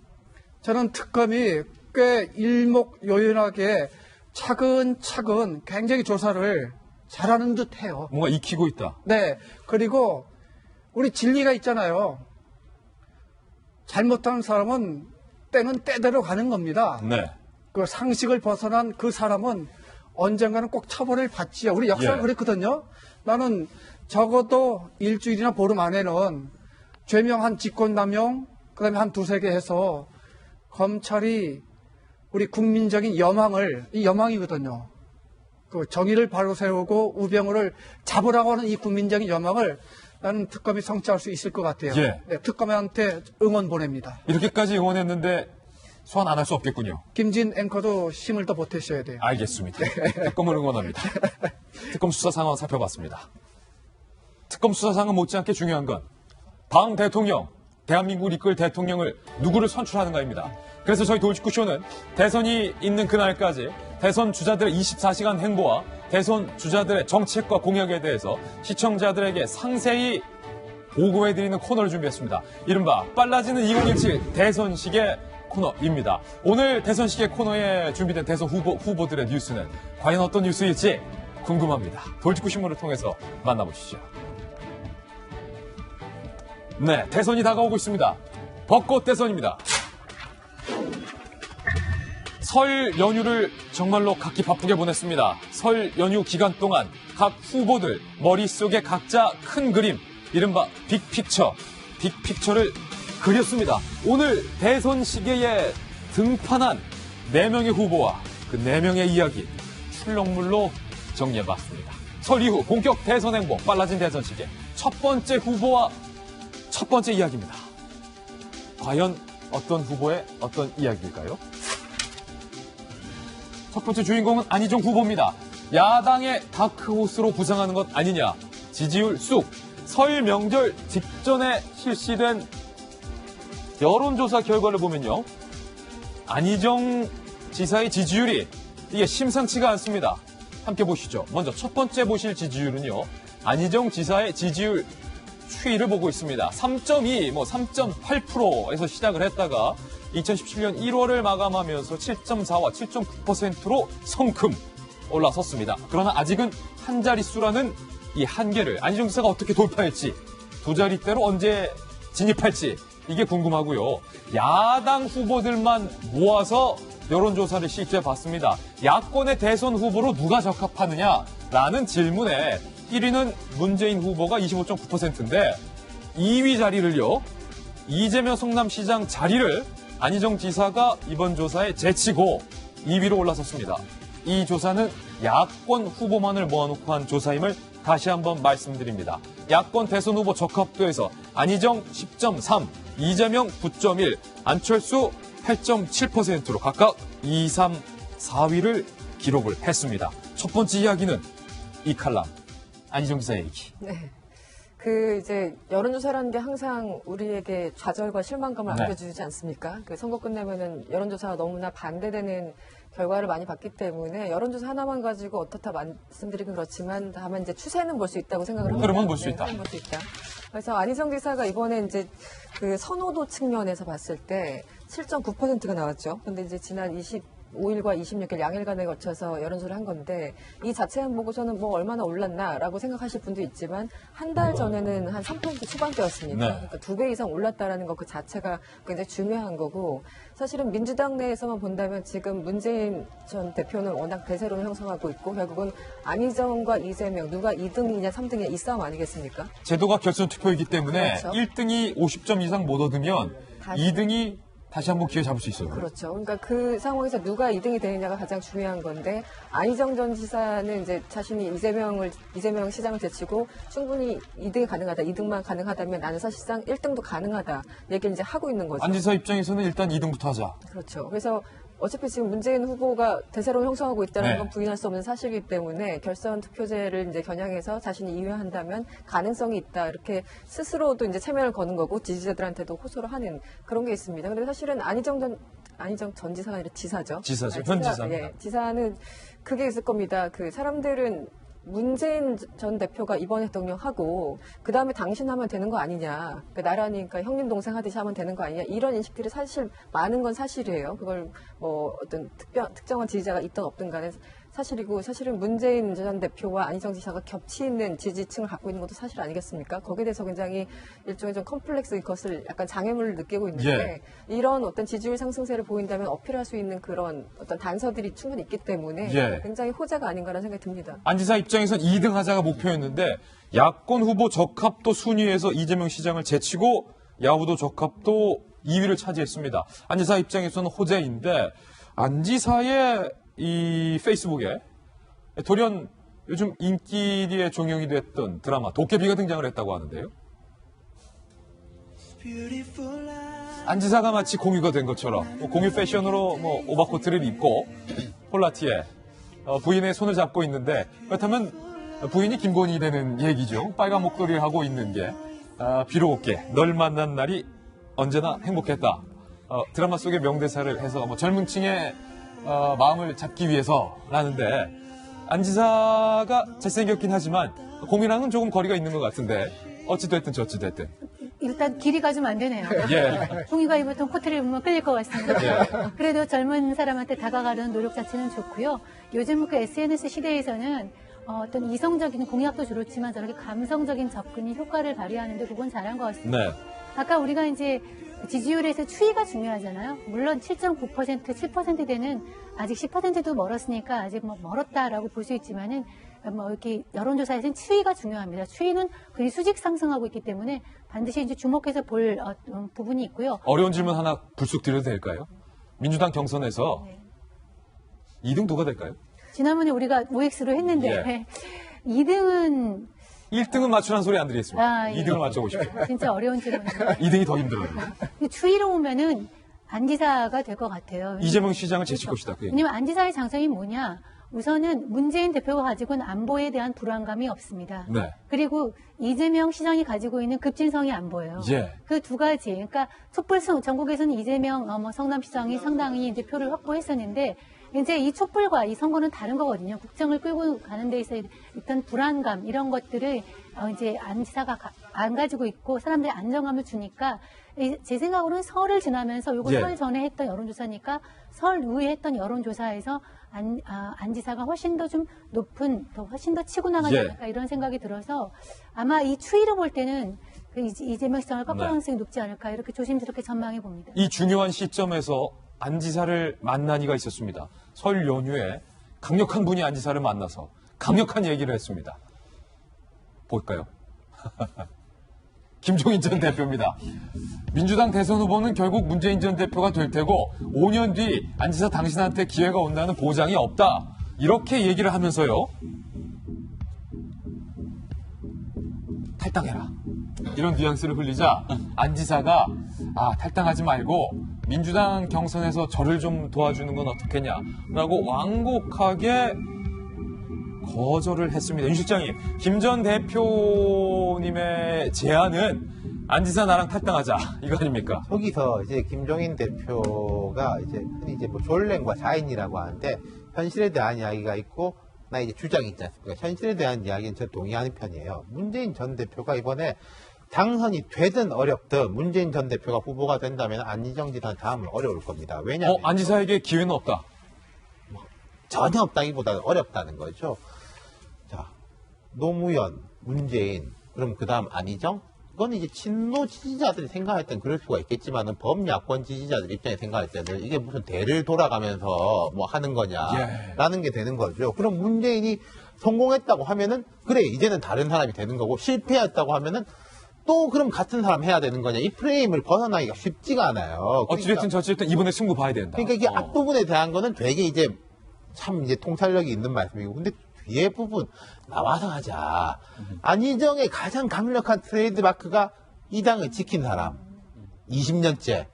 저는 특검이 꽤 일목요연하게 차근차근 굉장히 조사를 잘하는 듯해요. 뭔가 익히고 있다. 네, 그리고 우리 진리가 있잖아요. 잘못한 사람은 때는 때대로 가는 겁니다. 네. 그 상식을 벗어난 그 사람은 언젠가는 꼭 처벌을 받지요. 우리 역사가 예. 그랬거든요. 나는 적어도 일주일이나 보름 안에는 죄명 한 직권남용, 그 다음에 한 두세 개 해서 검찰이 우리 국민적인 여망을, 이 여망이거든요. 그 정의를 바로 세우고 우병우를 잡으라고 하는 이 국민적인 여망을 나는 특검이 성취할 수 있을 것 같아요. 예. 네, 특검한테 응원 보냅니다. 이렇게까지 응원했는데 소환 안 할 수 없겠군요. 김진 앵커도 힘을 더 보태셔야 돼요. 알겠습니다. 특검을 응원합니다. 특검 수사 상황 살펴봤습니다. 특검 수사 상황 못지않게 중요한 건 당 대통령, 대한민국을 이끌 대통령을 누구를 선출하는가입니다. 그래서 저희 돌직구쇼는 대선이 있는 그날까지 대선 주자들의 24시간 행보와 대선 주자들의 정책과 공약에 대해서 시청자들에게 상세히 보고해드리는 코너를 준비했습니다. 이른바 빨라지는 2017 대선식의 코너입니다. 오늘 대선식의 코너에 준비된 대선 후보들의 뉴스는 과연 어떤 뉴스일지 궁금합니다. 돌직구 신문을 통해서 만나보시죠. 네, 대선이 다가오고 있습니다. 벚꽃 대선입니다. 설 연휴를 정말로 각기 바쁘게 보냈습니다. 설 연휴 기간 동안 각 후보들 머릿속에 각자 큰 그림, 이른바 빅픽처를 그렸습니다. 오늘 대선 시계에 등판한 4명의 후보와 그 4명의 이야기 출렁물로 정리해봤습니다. 설 이후 본격 대선 행보, 빨라진 대선 시계 첫 번째 후보와 첫 번째 이야기입니다. 과연 어떤 후보의 어떤 이야기일까요? 첫 번째 주인공은 안희정 후보입니다. 야당의 다크호스로 부상하는 것 아니냐. 지지율 쑥. 설 명절 직전에 실시된 여론조사 결과를 보면요. 안희정 지사의 지지율이 이게 심상치가 않습니다. 함께 보시죠. 먼저 첫 번째 보실 지지율은요. 안희정 지사의 지지율 추이를 보고 있습니다. 3.2, 3.8%에서 시작을 했다가 2017년 1월을 마감하면서 7.4와 7.9%로 성큼 올라섰습니다. 그러나 아직은 한 자릿수라는 이 한계를 안희정 지사가 어떻게 돌파할지, 두 자릿대로 언제 진입할지 이게 궁금하고요. 야당 후보들만 모아서 여론조사를 실시해봤습니다. 야권의 대선 후보로 누가 적합하느냐라는 질문에 1위는 문재인 후보가 25.9%인데 2위 자리를요. 이재명 성남시장 자리를 안희정 지사가 이번 조사에 제치고 2위로 올라섰습니다. 이 조사는 야권 후보만을 모아놓고 한 조사임을 다시 한번 말씀드립니다. 야권 대선 후보 적합도에서 안희정 10.3, 이재명 9.1, 안철수 8.7%로 각각 2, 3, 4위를 기록을 했습니다. 첫 번째 이야기는 이 칼럼, 안희정 지사 얘기. 네. 이제 여론조사라는 게 항상 우리에게 좌절과 실망감을 네. 안겨주지 않습니까? 선거 끝나면은 여론조사가 너무나 반대되는 결과를 많이 봤기 때문에 여론조사 하나만 가지고 어떻다 말씀드리긴 그렇지만 다만 이제 추세는 볼 수 있다고 생각을 합니다. 흐름은 볼 수 있다. 흐름은 볼 수 있다. 그래서 안희정 지사가 이번에 이제 선호도 측면에서 봤을 때 7.9%가 나왔죠. 근데 이제 지난 5일과 26일 양일간에 거쳐서 여론조사를 한 건데 이 자체만 보고 저는 뭐 얼마나 올랐나라고 생각하실 분도 있지만 한 달 전에는 한 3% 초반대였습니다. 네. 그러니까 2배 이상 올랐다라는 것 그 자체가 굉장히 중요한 거고 사실은 민주당 내에서만 본다면 지금 문재인 전 대표는 워낙 대세론을 형성하고 있고 결국은 안희정과 이재명 누가 2등이냐 3등이냐 이 싸움 아니겠습니까? 제도가 결선 투표이기 때문에 그렇죠. 1등이 50점 이상 못 얻으면 다시. 2등이 다시 한번 기회 잡을 수 있어요. 그렇죠. 그러니까 그 상황에서 누가 2등이 되느냐가 가장 중요한 건데 안희정 전 지사는 이제 자신이 이재명 시장을 제치고 충분히 2등이 가능하다, 2등만 가능하다면 나는 사실상 1등도 가능하다 얘기를 이제 하고 있는 거죠. 안 지사 입장에서는 일단 2등부터 하자. 그렇죠. 그래서 어차피 지금 문재인 후보가 대세론 형성하고 있다는 네. 건 부인할 수 없는 사실이기 때문에 결선 투표제를 이제 겨냥해서 자신이 이회한다면 가능성이 있다 이렇게 스스로도 이제 체면을 거는 거고 지지자들한테도 호소를 하는 그런 게 있습니다. 그런데 사실은 안희정 전 지사가 아니라 지사죠. 지사죠. 현 지사입니다. 예, 지사는 그게 있을 겁니다. 그 사람들은 문재인 전 대표가 이번 대통령하고 그 다음에 당신 하면 되는 거 아니냐. 그러니까 나라니까 형님 동생 하듯이 하면 되는 거 아니냐. 이런 인식들이 사실 많은 건 사실이에요. 그걸 뭐 어떤 특정한 지지자가 있든 없든 간에 사실이고 사실은 문재인 전 대표와 안희정 지사가 겹치는 지지층을 갖고 있는 것도 사실 아니겠습니까? 거기에 대해서 굉장히 일종의 좀 컴플렉스 것을 약간 장애물을 느끼고 있는데 이런 어떤 지지율 상승세를 보인다면 어필할 수 있는 그런 어떤 단서들이 충분히 있기 때문에 굉장히 호재가 아닌가라는 생각이 듭니다. 안 지사 입장에선 2등 하자가 목표였는데 야권 후보 적합도 순위에서 이재명 시장을 제치고 야후도 적합도 2위를 차지했습니다. 안 지사 입장에서는 호재인데 안 지사의 이 페이스북에 돌연 요즘 인기리에 종영이 됐던 드라마 도깨비가 등장을 했다고 하는데요. 안 지사가 마치 공유가 된 것처럼 공유 패션으로 오버코트를 입고 폴라티에 부인의 손을 잡고 있는데 그렇다면 부인이 김건희 되는 얘기죠. 빨간 목도리를 하고 있는 게 비로게 널 만난 날이 언제나 행복했다. 드라마 속의 명대사를 해서 젊은 층의 마음을 잡기 위해서라는데 안 지사가 잘생겼긴 하지만 공유랑은 조금 거리가 있는 것 같은데 어찌됐든 저찌됐든 일단 길이가 좀 안 되네요. 예. 홍이가 입었던 코트를 입으면 끌릴 것 같습니다. 그래도 젊은 사람한테 다가가는 노력 자체는 좋고요. 요즘 그 SNS 시대에서는 어떤 이성적인 공약도 좋지만 저렇게 감성적인 접근이 효과를 발휘하는데 그건 잘한 것 같습니다. 네. 아까 우리가 이제 지지율에서 추이가 중요하잖아요. 물론 7.9%, 7%대는 아직 10%도 멀었으니까 아직 멀었다라고 볼 수 있지만은 이렇게 여론조사에서는 추이가 중요합니다. 추이는 거의 수직 상승하고 있기 때문에 반드시 이제 주목해서 볼 부분이 있고요. 어려운 질문 하나 불쑥 드려도 될까요? 민주당 경선에서 2등 누가 될까요? 지난번에 우리가 OX로 했는데 2등은 1등은 맞추라는 소리 안 드리겠습니다. 예. 2등을 맞춰보십시오. 진짜 어려운 질문이에요. 2등이 더 힘들어요. 추이로 보면은 안지사가 될 것 같아요. 이재명 시장을 제칠 것이다. 그 얘기. 왜냐면 안지사의 장점이 뭐냐? 우선은 문재인 대표가 가지고는 안보에 대한 불안감이 없습니다. 네. 그리고 이재명 시장이 가지고 있는 급진성이 안 보여요. 예. 그 두 가지. 그러니까 촛불 전국에서는 이재명 성남시장이 상당히 이제 표를 확보했었는데 이제 이 촛불과 이 선거는 다른 거거든요. 국정을 끌고 가는 데 있어 있던 불안감 이런 것들을 이제 안 지사가 안 가지고 있고 사람들이 안정감을 주니까 제 생각으로는 설을 지나면서 요거 설 전에 했던 여론조사니까 설 이후에 했던 여론조사에서 안 지사가 훨씬 더 좀 높은 훨씬 더 치고 나가지 않을까 이런 생각이 들어서 아마 이 추이로 볼 때는 그 이재명 시장을 꺾을 가능성이 높지 않을까 이렇게 조심스럽게 전망해 봅니다. 이 중요한 시점에서 안 지사를 만난 이가 있었습니다. 설 연휴에 강력한 분이 안 지사를 만나서 강력한 얘기를 했습니다. 볼까요? 김종인 전 대표입니다. 민주당 대선 후보는 결국 문재인 전 대표가 될 테고 5년 뒤 안 지사 당신한테 기회가 온다는 보장이 없다. 이렇게 얘기를 하면서요. 탈당해라. 이런 뉘앙스를 흘리자 안 지사가 탈당하지 말고 민주당 경선에서 저를 좀 도와주는 건 어떻겠냐라고 완곡하게 거절을 했습니다. 윤 실장님, 김 전 대표님의 제안은 안 지사 나랑 탈당하자 이거 아닙니까? 거기서 이제 김종인 대표가 이제 흔히 이제 졸랭과 자인이라고 하는데 현실에 대한 이야기가 있고 나 이제 주장이 있지 않습니까? 현실에 대한 이야기는 저 동의하는 편이에요. 문재인 전 대표가 이번에 당선이 되든 어렵든 문재인 전 대표가 후보가 된다면 안희정 지사는 다음은 어려울 겁니다. 왜냐하면 안 지사에게 기회는 없다. 전혀 없다기보다는 어렵다는 거죠. 자, 노무현, 문재인, 그럼 그 다음 안희정? 그건 이제 친노 지지자들이 생각할 땐 그럴 수가 있겠지만은 범야권 지지자들 입장에 생각할 때는 이게 무슨 대를 돌아가면서 뭐 하는 거냐라는 게 되는 거죠. 그럼 문재인이 성공했다고 하면은 그래 이제는 다른 사람이 되는 거고 실패했다고 하면은 또 그럼 같은 사람 해야 되는 거냐 이 프레임을 벗어나기가 쉽지가 않아요. 어찌됐든 저찌됐든 이번에 승부 봐야 된다. 그러니까 이게 앞부분에 대한 거는 되게 이제 참 이제 통찰력이 있는 말씀이고 근데 뒤에 부분 나와서 하자. 안희정의 가장 강력한 트레이드마크가 이 당을 지킨 사람. 20년째.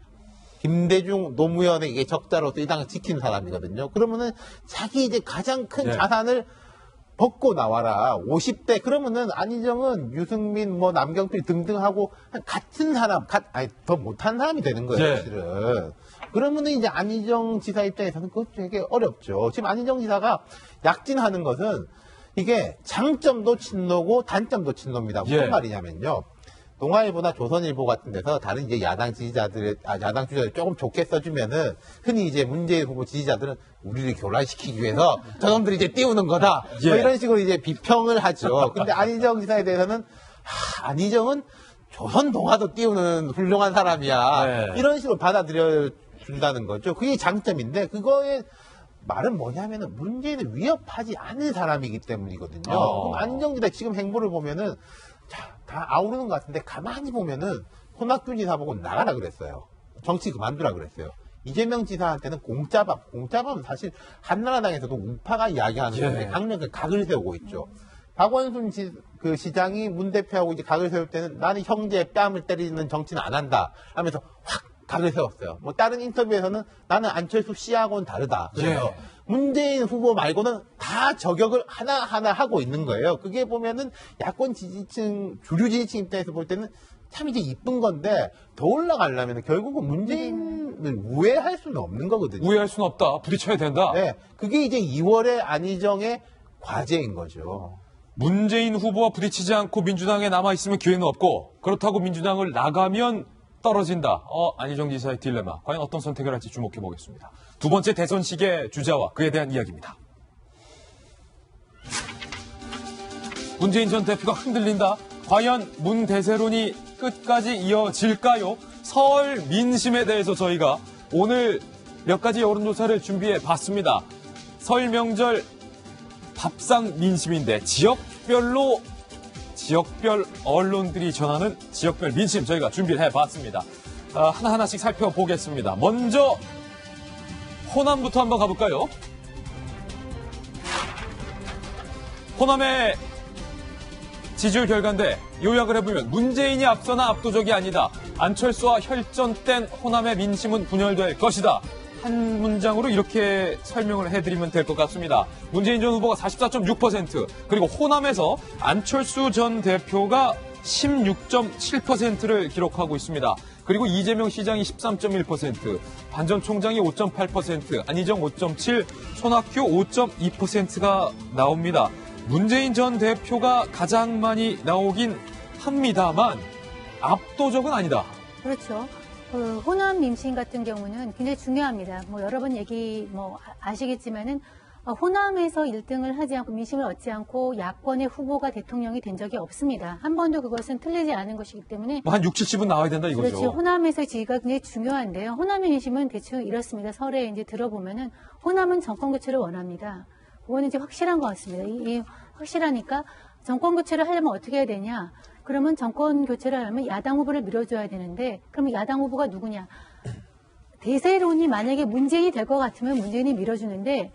김대중, 노무현에게 적자로서 이 당을 지킨 사람이거든요. 그러면은 자기 이제 가장 큰 자산을 벗고 나와라. 50대. 그러면은 안희정은 유승민, 뭐 남경필 등등하고 같은 사람, 더 못한 사람이 되는 거예요, 사실은. 그러면은 이제 안희정 지사 입장에서는 그거 되게 어렵죠. 지금 안희정 지사가 약진하는 것은 이게 장점도 친노고 단점도 친노입니다. 무슨 말이냐면요. 동아일보나 조선일보 같은 데서 다른 이제 야당 지지자들을 조금 좋게 써주면은 흔히 이제 문재인 후보 지지자들은 우리를 교란시키기 위해서 저놈들이 이제 띄우는 거다. 뭐 이런 식으로 이제 비평을 하죠. 근데 안희정 지사에 대해서는 안희정은 조선 동아도 띄우는 훌륭한 사람이야. 이런 식으로 받아들여 준다는 거죠. 그게 장점인데 그거의 말은 뭐냐면은 문재인을 위협하지 않은 사람이기 때문이거든요. 그럼 안희정 지사 지금 행보를 보면은 다 아우르는 것 같은데 가만히 보면은 손학규 지사 보고 나가라 그랬어요. 정치 그만두라 그랬어요. 이재명 지사한테는 공짜밥은 사실 한나라당에서도 우파가 이야기하는 건데 강력하게 각을 세우고 있죠. 박원순 시장이 문 대표하고 이제 각을 세울 때는 나는 형제의 뺨을 때리는 정치는 안 한다 하면서 확 각을 세웠어요. 뭐 다른 인터뷰에서는 나는 안철수 씨하고는 다르다. 그래요. 문재인 후보 말고는 다 저격을 하나하나 하고 있는 거예요. 그게 보면은 야권 지지층, 주류 지지층 입장에서 볼 때는 참 이제 이쁜 건데 더 올라가려면 결국은 문재인을 우회할 수는 없는 거거든요. 우회할 수는 없다. 부딪혀야 된다. 네. 그게 이제 2월에 안희정의 과제인 거죠. 문재인 후보와 부딪히지 않고 민주당에 남아있으면 기회는 없고 그렇다고 민주당을 나가면 떨어진다. 안희정 지사의 딜레마. 과연 어떤 선택을 할지 주목해 보겠습니다. 두 번째 대선식의 주자와 그에 대한 이야기입니다. 문재인 전 대표가 흔들린다. 과연 문 대세론이 끝까지 이어질까요? 설 민심에 대해서 저희가 오늘 몇 가지 여론조사를 준비해 봤습니다. 설 명절 밥상 민심인데 지역별 언론들이 전하는 지역별 민심 저희가 준비를 해봤습니다. 하나하나씩 살펴보겠습니다. 먼저 호남부터 한번 가볼까요? 호남의 지지율 결과인데 요약을 해보면 문재인이 앞서나 압도적이 아니다. 안철수와 혈전된 호남의 민심은 분열될 것이다. 한 문장으로 이렇게 설명을 해드리면 될 것 같습니다. 문재인 전 후보가 44.6%, 그리고 호남에서 안철수 전 대표가 16.7%를 기록하고 있습니다. 그리고 이재명 시장이 13.1%, 반 전 총장이 5.8%, 안희정 5.7%, 손학규 5.2%가 나옵니다. 문재인 전 대표가 가장 많이 나오긴 합니다만 압도적은 아니다. 그렇죠. 호남 민심 같은 경우는 굉장히 중요합니다. 여러 번 아시겠지만은 호남에서 1등을 하지 않고 민심을 얻지 않고 야권의 후보가 대통령이 된 적이 없습니다. 한 번도 그것은 틀리지 않은 것이기 때문에 한 60, 70은 나와야 된다 이거죠. 그렇죠. 호남에서의 지지가 굉장히 중요한데요. 호남의 민심은 대충 이렇습니다. 설에 이제 들어보면은 호남은 정권 교체를 원합니다. 그거는 이제 확실한 것 같습니다. 이 확실하니까 정권 교체를 하려면 어떻게 해야 되냐? 그러면 정권 교체를 하려면 야당 후보를 밀어줘야 되는데 그러면 야당 후보가 누구냐? 대세론이 만약에 문재인이 될 것 같으면 문재인이 밀어주는데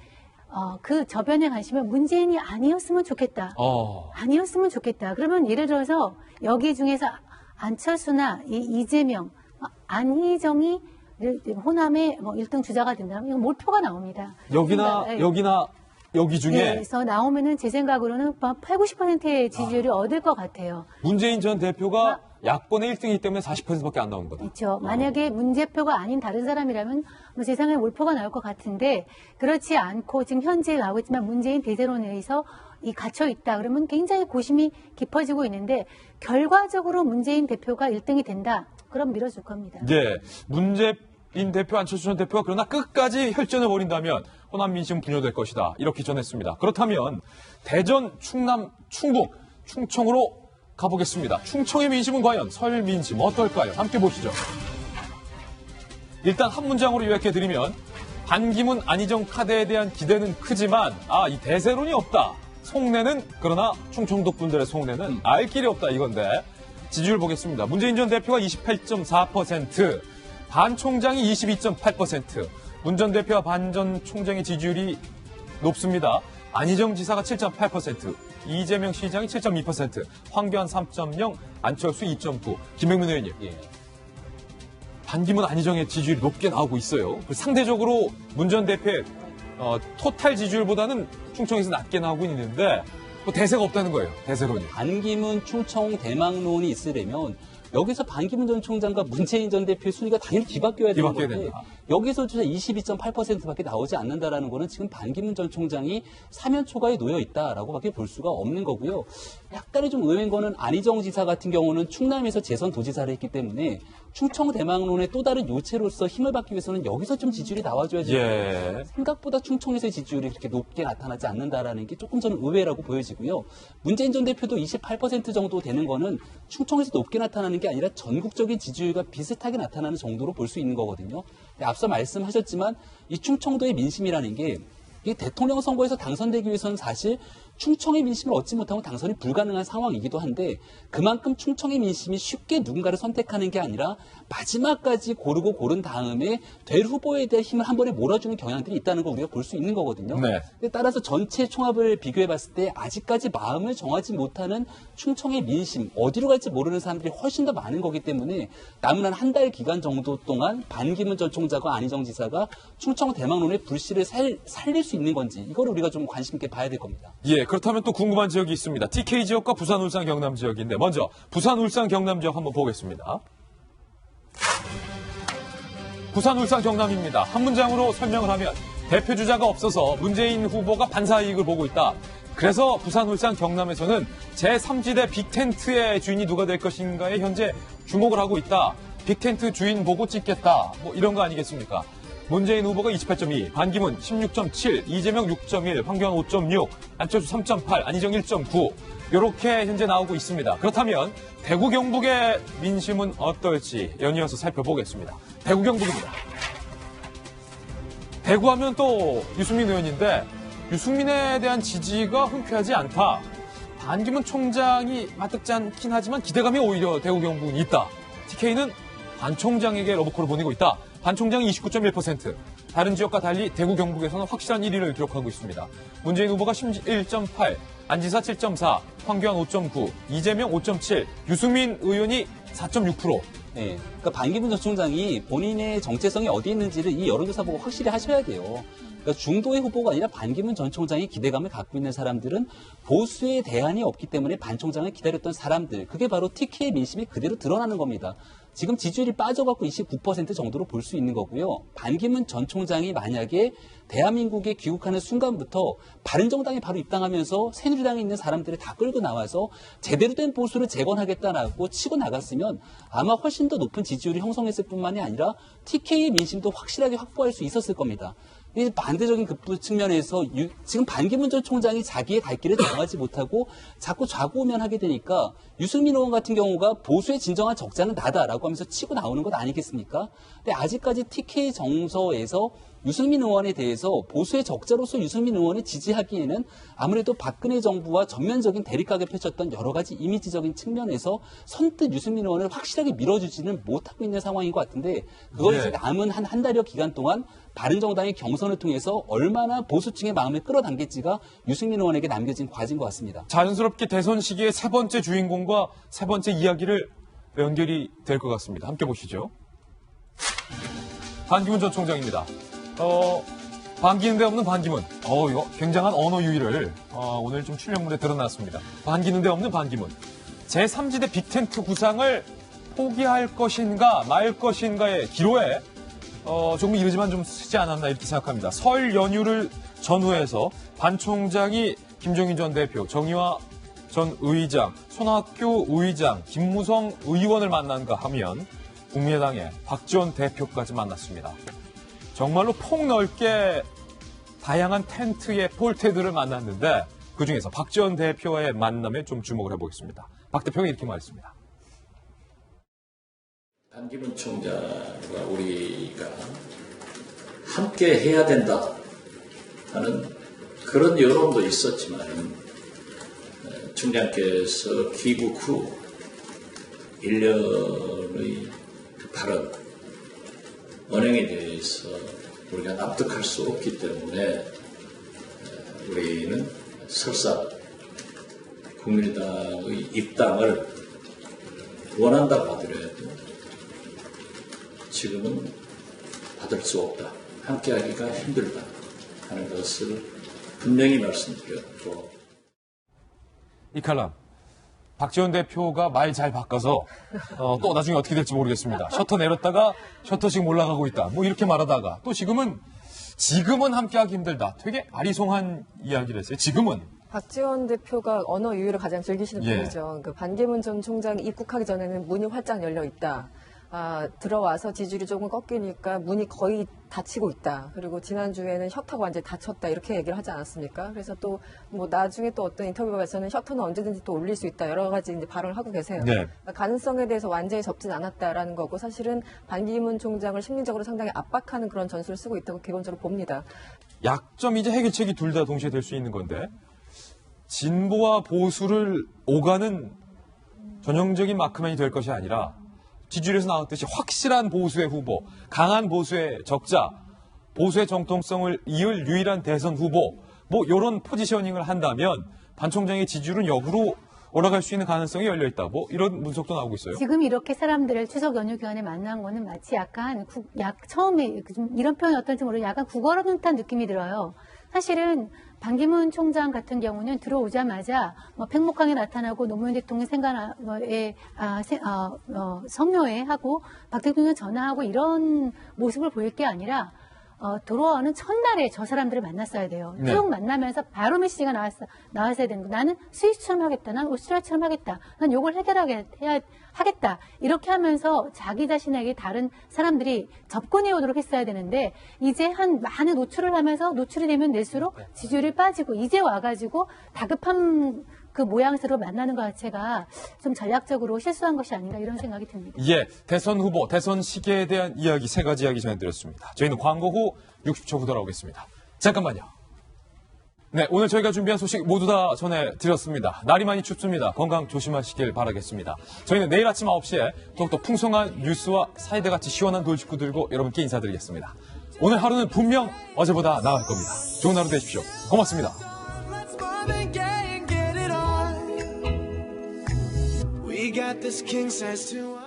그 저변에 관심은 문재인이 아니었으면 좋겠다. 아니었으면 좋겠다. 그러면 예를 들어서 여기 중에서 안철수나 이재명, 안희정이 호남의 1등 주자가 된다면 이건 몰표가 나옵니다. 여기 중에 그래서 나오면은 제 생각으로는 8, 90%의 지지율을 얻을 것 같아요. 문재인 전 대표가 야권의 1등이기 때문에 40%밖에 안 나오는 거다. 그렇죠. 만약에 문제표가 아닌 다른 사람이라면 세상에 몰표가 나올 것 같은데 그렇지 않고 지금 현재 나오고 있지만 문재인 대세론에 의해서 갇혀 있다. 그러면 굉장히 고심이 깊어지고 있는데 결과적으로 문재인 대표가 1등이 된다. 그럼 밀어줄 겁니다. 네, 인 대표, 안철수 전 대표가 그러나 끝까지 혈전을 벌인다면 호남 민심은 분열될 것이다. 이렇게 전했습니다. 그렇다면 대전, 충남, 충북, 충청으로 가보겠습니다. 충청의 민심은 과연 설 민심 어떨까요? 함께 보시죠. 일단 한 문장으로 요약해드리면 반기문, 안희정 카드에 대한 기대는 크지만 이 대세론이 없다. 속내는 그러나 충청도 분들의 속내는 알 길이 없다 이건데 지지율 보겠습니다. 문재인 전 대표가 28.4%, 반 총장이 22.8%, 문 전 대표와 반 전 총장의 지지율이 높습니다. 안희정 지사가 7.8%, 이재명 시장이 7.2%, 황교안 3.0, 안철수 2.9, 김영민 의원님. 반기문, 안희정의 지지율이 높게 나오고 있어요. 상대적으로 문 전 대표의 토탈 지지율보다는 충청에서 낮게 나오고 있는데 대세가 없다는 거예요. 대세론이. 반기문 충청 대망론이 있으려면 여기서 반기문 전 총장과 문재인 전 대표의 순위가 당연히 뒤바뀌어야 되는 건데 여기서 조차 22.8%밖에 나오지 않는다라는 거는 지금 반기문 전 총장이 사면 초과에 놓여 있다라고밖에 볼 수가 없는 거고요. 약간의 좀 의외인 거는 안희정 지사 같은 경우는 충남에서 재선 도지사를 했기 때문에 충청 대망론의 또 다른 요체로서 힘을 받기 위해서는 여기서 좀 지지율이 나와줘야지. 생각보다 충청에서의 지지율이 그렇게 높게 나타나지 않는다라는 게 조금 저는 의외라고 보여지고요. 문재인 전 대표도 28% 정도 되는 거는 충청에서 높게 나타나는 게 아니라 전국적인 지지율과 비슷하게 나타나는 정도로 볼 수 있는 거거든요. 앞서 말씀하셨지만 이 충청도의 민심이라는 게 이 대통령 선거에서 당선되기 위해서는 사실 충청의 민심을 얻지 못하면 당선이 불가능한 상황이기도 한데 그만큼 충청의 민심이 쉽게 누군가를 선택하는 게 아니라 마지막까지 고르고 고른 다음에 될 후보에 대한 힘을 한 번에 몰아주는 경향들이 있다는 걸 우리가 볼 수 있는 거거든요. 따라서 전체 총합을 비교해 봤을 때 아직까지 마음을 정하지 못하는 충청의 민심, 어디로 갈지 모르는 사람들이 훨씬 더 많은 거기 때문에 남은 한 달 기간 정도 동안 반기문 전 총장과 안희정 지사가 충청 대망론의 불씨를 살릴 수 있는 건지 이걸 우리가 좀 관심 있게 봐야 될 겁니다. 그렇다면 또 궁금한 지역이 있습니다. TK 지역과 부산, 울산, 경남 지역인데 먼저 부산, 울산, 경남 지역 한번 보겠습니다. 부산, 울산, 경남입니다. 한 문장으로 설명을 하면 대표 주자가 없어서 문재인 후보가 반사이익을 보고 있다. 그래서 부산, 울산, 경남에서는 제3지대 빅텐트의 주인이 누가 될 것인가에 현재 주목을 하고 있다. 빅텐트 주인 보고 찍겠다. 뭐 이런 거 아니겠습니까? 문재인 후보가 28.2, 반기문 16.7, 이재명 6.1, 황교안 5.6, 안철수 3.8, 안희정 1.9 이렇게 현재 나오고 있습니다. 그렇다면 대구 경북의 민심은 어떨지 연이어서 살펴보겠습니다. 대구 경북입니다. 대구하면 또 유승민 의원인데 유승민에 대한 지지가 흔쾌하지 않다. 반기문 총장이 마뜩지 않긴 하지만 기대감이 오히려 대구 경북은 있다. TK는 반 총장에게 러브콜을 보내고 있다. 반 총장이 29.1%, 다른 지역과 달리 대구 경북에서는 확실한 1위를 기록하고 있습니다. 문재인 후보가 11.8, 안지사 7.4, 황교안 5.9, 이재명 5.7, 유승민 의원이 4.6%. 그러니까 반기문 전 총장이 본인의 정체성이 어디 있는지를 이 여론조사 보고 확실히 하셔야 돼요. 그러니까 중도의 후보가 아니라 반기문 전 총장이 기대감을 갖고 있는 사람들은 보수의 대안이 없기 때문에 반 총장을 기다렸던 사람들, 그게 바로 TK의 민심이 그대로 드러나는 겁니다. 지금 지지율이 빠져갖고 29% 정도로 볼 수 있는 거고요. 반기문 전 총장이 만약에 대한민국에 귀국하는 순간부터 바른정당에 바로 입당하면서 새누리당에 있는 사람들을 다 끌고 나와서 제대로 된 보수를 재건하겠다라고 치고 나갔으면 아마 훨씬 더 높은 지지율이 형성했을 뿐만이 아니라 TK의 민심도 확실하게 확보할 수 있었을 겁니다. 이 반대적인 급부 측면에서 지금 반기문 전 총장이 자기의 갈 길을 정하지 못하고 자꾸 좌고우면하게 되니까 유승민 의원 같은 경우가 보수의 진정한 적자는 나다라고 하면서 치고 나오는 것 아니겠습니까? 근데 아직까지 TK 정서에서 유승민 의원에 대해서 보수의 적자로서 유승민 의원을 지지하기에는 아무래도 박근혜 정부와 전면적인 대립각을 펼쳤던 여러 가지 이미지적인 측면에서 선뜻 유승민 의원을 확실하게 밀어주지는 못하고 있는 상황인 것 같은데 그걸 이제 남은 한 달여 기간 동안 바른정당의 경선을 통해서 얼마나 보수층의 마음을 끌어당길지가 유승민 의원에게 남겨진 과제인 것 같습니다. 자연스럽게 대선 시기의 세 번째 주인공과 세 번째 이야기를 연결이 될 것 같습니다. 함께 보시죠. 반기문 전 총장입니다. 반기는 데 없는 반기문. 이거 굉장한 언어 유희를 오늘 좀 출력물에 드러났습니다. 반기는 데 없는 반기문. 제3지대 빅텐트 구상을 포기할 것인가 말 것인가의 기로에 조금 이르지만 좀 쓰지 않았나 이렇게 생각합니다. 설 연휴를 전후해서 반 총장이 김종인 전 대표, 정의화 전 의장, 손학규 의장, 김무성 의원을 만난가 하면 국민의당의 박지원 대표까지 만났습니다. 정말로 폭넓게 다양한 텐트의 폴테들을 만났는데 그중에서 박지원 대표와의 만남에 좀 주목을 해보겠습니다. 박 대표가 이렇게 말했습니다. 반기문 총장과 우리가 함께 해야 된다 하는 그런 여론도 있었지만 총장께서 귀국 후 1년의 그 발언, 언행에 대해서 우리가 납득할 수 없기 때문에 우리는 설사 국민의당의 입당을 원한다고 하더라도 지금은 받을 수 없다. 함께하기가 힘들다 하는 것을 분명히 말씀드렸고 이 칼럼 박지원 대표가 말 잘 바꿔서 또 나중에 어떻게 될지 모르겠습니다. 셔터 내렸다가 셔터 지금 올라가고 있다. 뭐 이렇게 말하다가 또 지금은 함께하기 힘들다. 되게 아리송한 이야기를 했어요. 지금은. 박지원 대표가 언어 유희를 가장 즐기시는 예. 분이죠. 그 반기문 전 총장이 입국하기 전에는 문이 활짝 열려 있다. 들어와서 지지율이 조금 꺾이니까 문이 거의 닫히고 있다. 그리고 지난주에는 셔터가 완전히 닫혔다. 이렇게 얘기를 하지 않았습니까? 그래서 또 뭐 나중에 또 어떤 인터뷰에서는 셔터는 언제든지 또 올릴 수 있다. 여러 가지 이제 발언을 하고 계세요. 네. 가능성에 대해서 완전히 접진 않았다라는 거고 사실은 반기문 총장을 심리적으로 상당히 압박하는 그런 전술을 쓰고 있다고 기본적으로 봅니다. 약점이자 해결책이 둘 다 동시에 될 수 있는 건데 진보와 보수를 오가는 전형적인 마크맨이 될 것이 아니라 지지율에서 나왔듯이 확실한 보수의 후보, 강한 보수의 적자, 보수의 정통성을 이을 유일한 대선 후보, 뭐 이런 포지셔닝을 한다면 반 총장의 지지율은 역으로 올라갈 수 있는 가능성이 열려 있다. 뭐 이런 분석도 나오고 있어요. 지금 이렇게 사람들을 추석 연휴 기간에 만난 거는 마치 약간 처음에 좀 이런 표현이 어떨지 모르겠는데 약간 국어로는 듯한 느낌이 들어요. 사실은 반기문 총장 같은 경우는 들어오자마자 뭐 팽목항에 나타나고 노무현 대통령 성묘회 하고 박 대통령 전화하고 이런 모습을 보일 게 아니라 들어오는 첫날에 저 사람들을 만났어야 돼요. 네. 쭉 만나면서 바로 메시지가 나왔어야 되는 거. 나는 스위스처럼 하겠다. 난 오스트리아처럼 하겠다. 난 요걸 하겠다. 이렇게 하면서 자기 자신에게 다른 사람들이 접근해 오도록 했어야 되는데 이제 많은 노출을 하면서 노출이 되면 될수록 지지율이 빠지고 이제 와가지고 다급한 그 모양새로 만나는 것 자체가 좀 전략적으로 실수한 것이 아닌가 이런 생각이 듭니다. 예, 대선 후보, 대선 시기에 대한 이야기 세 가지 이야기 전해드렸습니다. 저희는 광고 후 60초 후 돌아오겠습니다. 잠깐만요. 네, 오늘 저희가 준비한 소식 모두 다 전해드렸습니다. 날이 많이 춥습니다. 건강 조심하시길 바라겠습니다. 저희는 내일 아침 9시에 더욱더 풍성한 뉴스와 사이다같이 시원한 돌직구 들고 여러분께 인사드리겠습니다. 오늘 하루는 분명 어제보다 나을 겁니다. 좋은 하루 되십시오. 고맙습니다. We got this king size 2.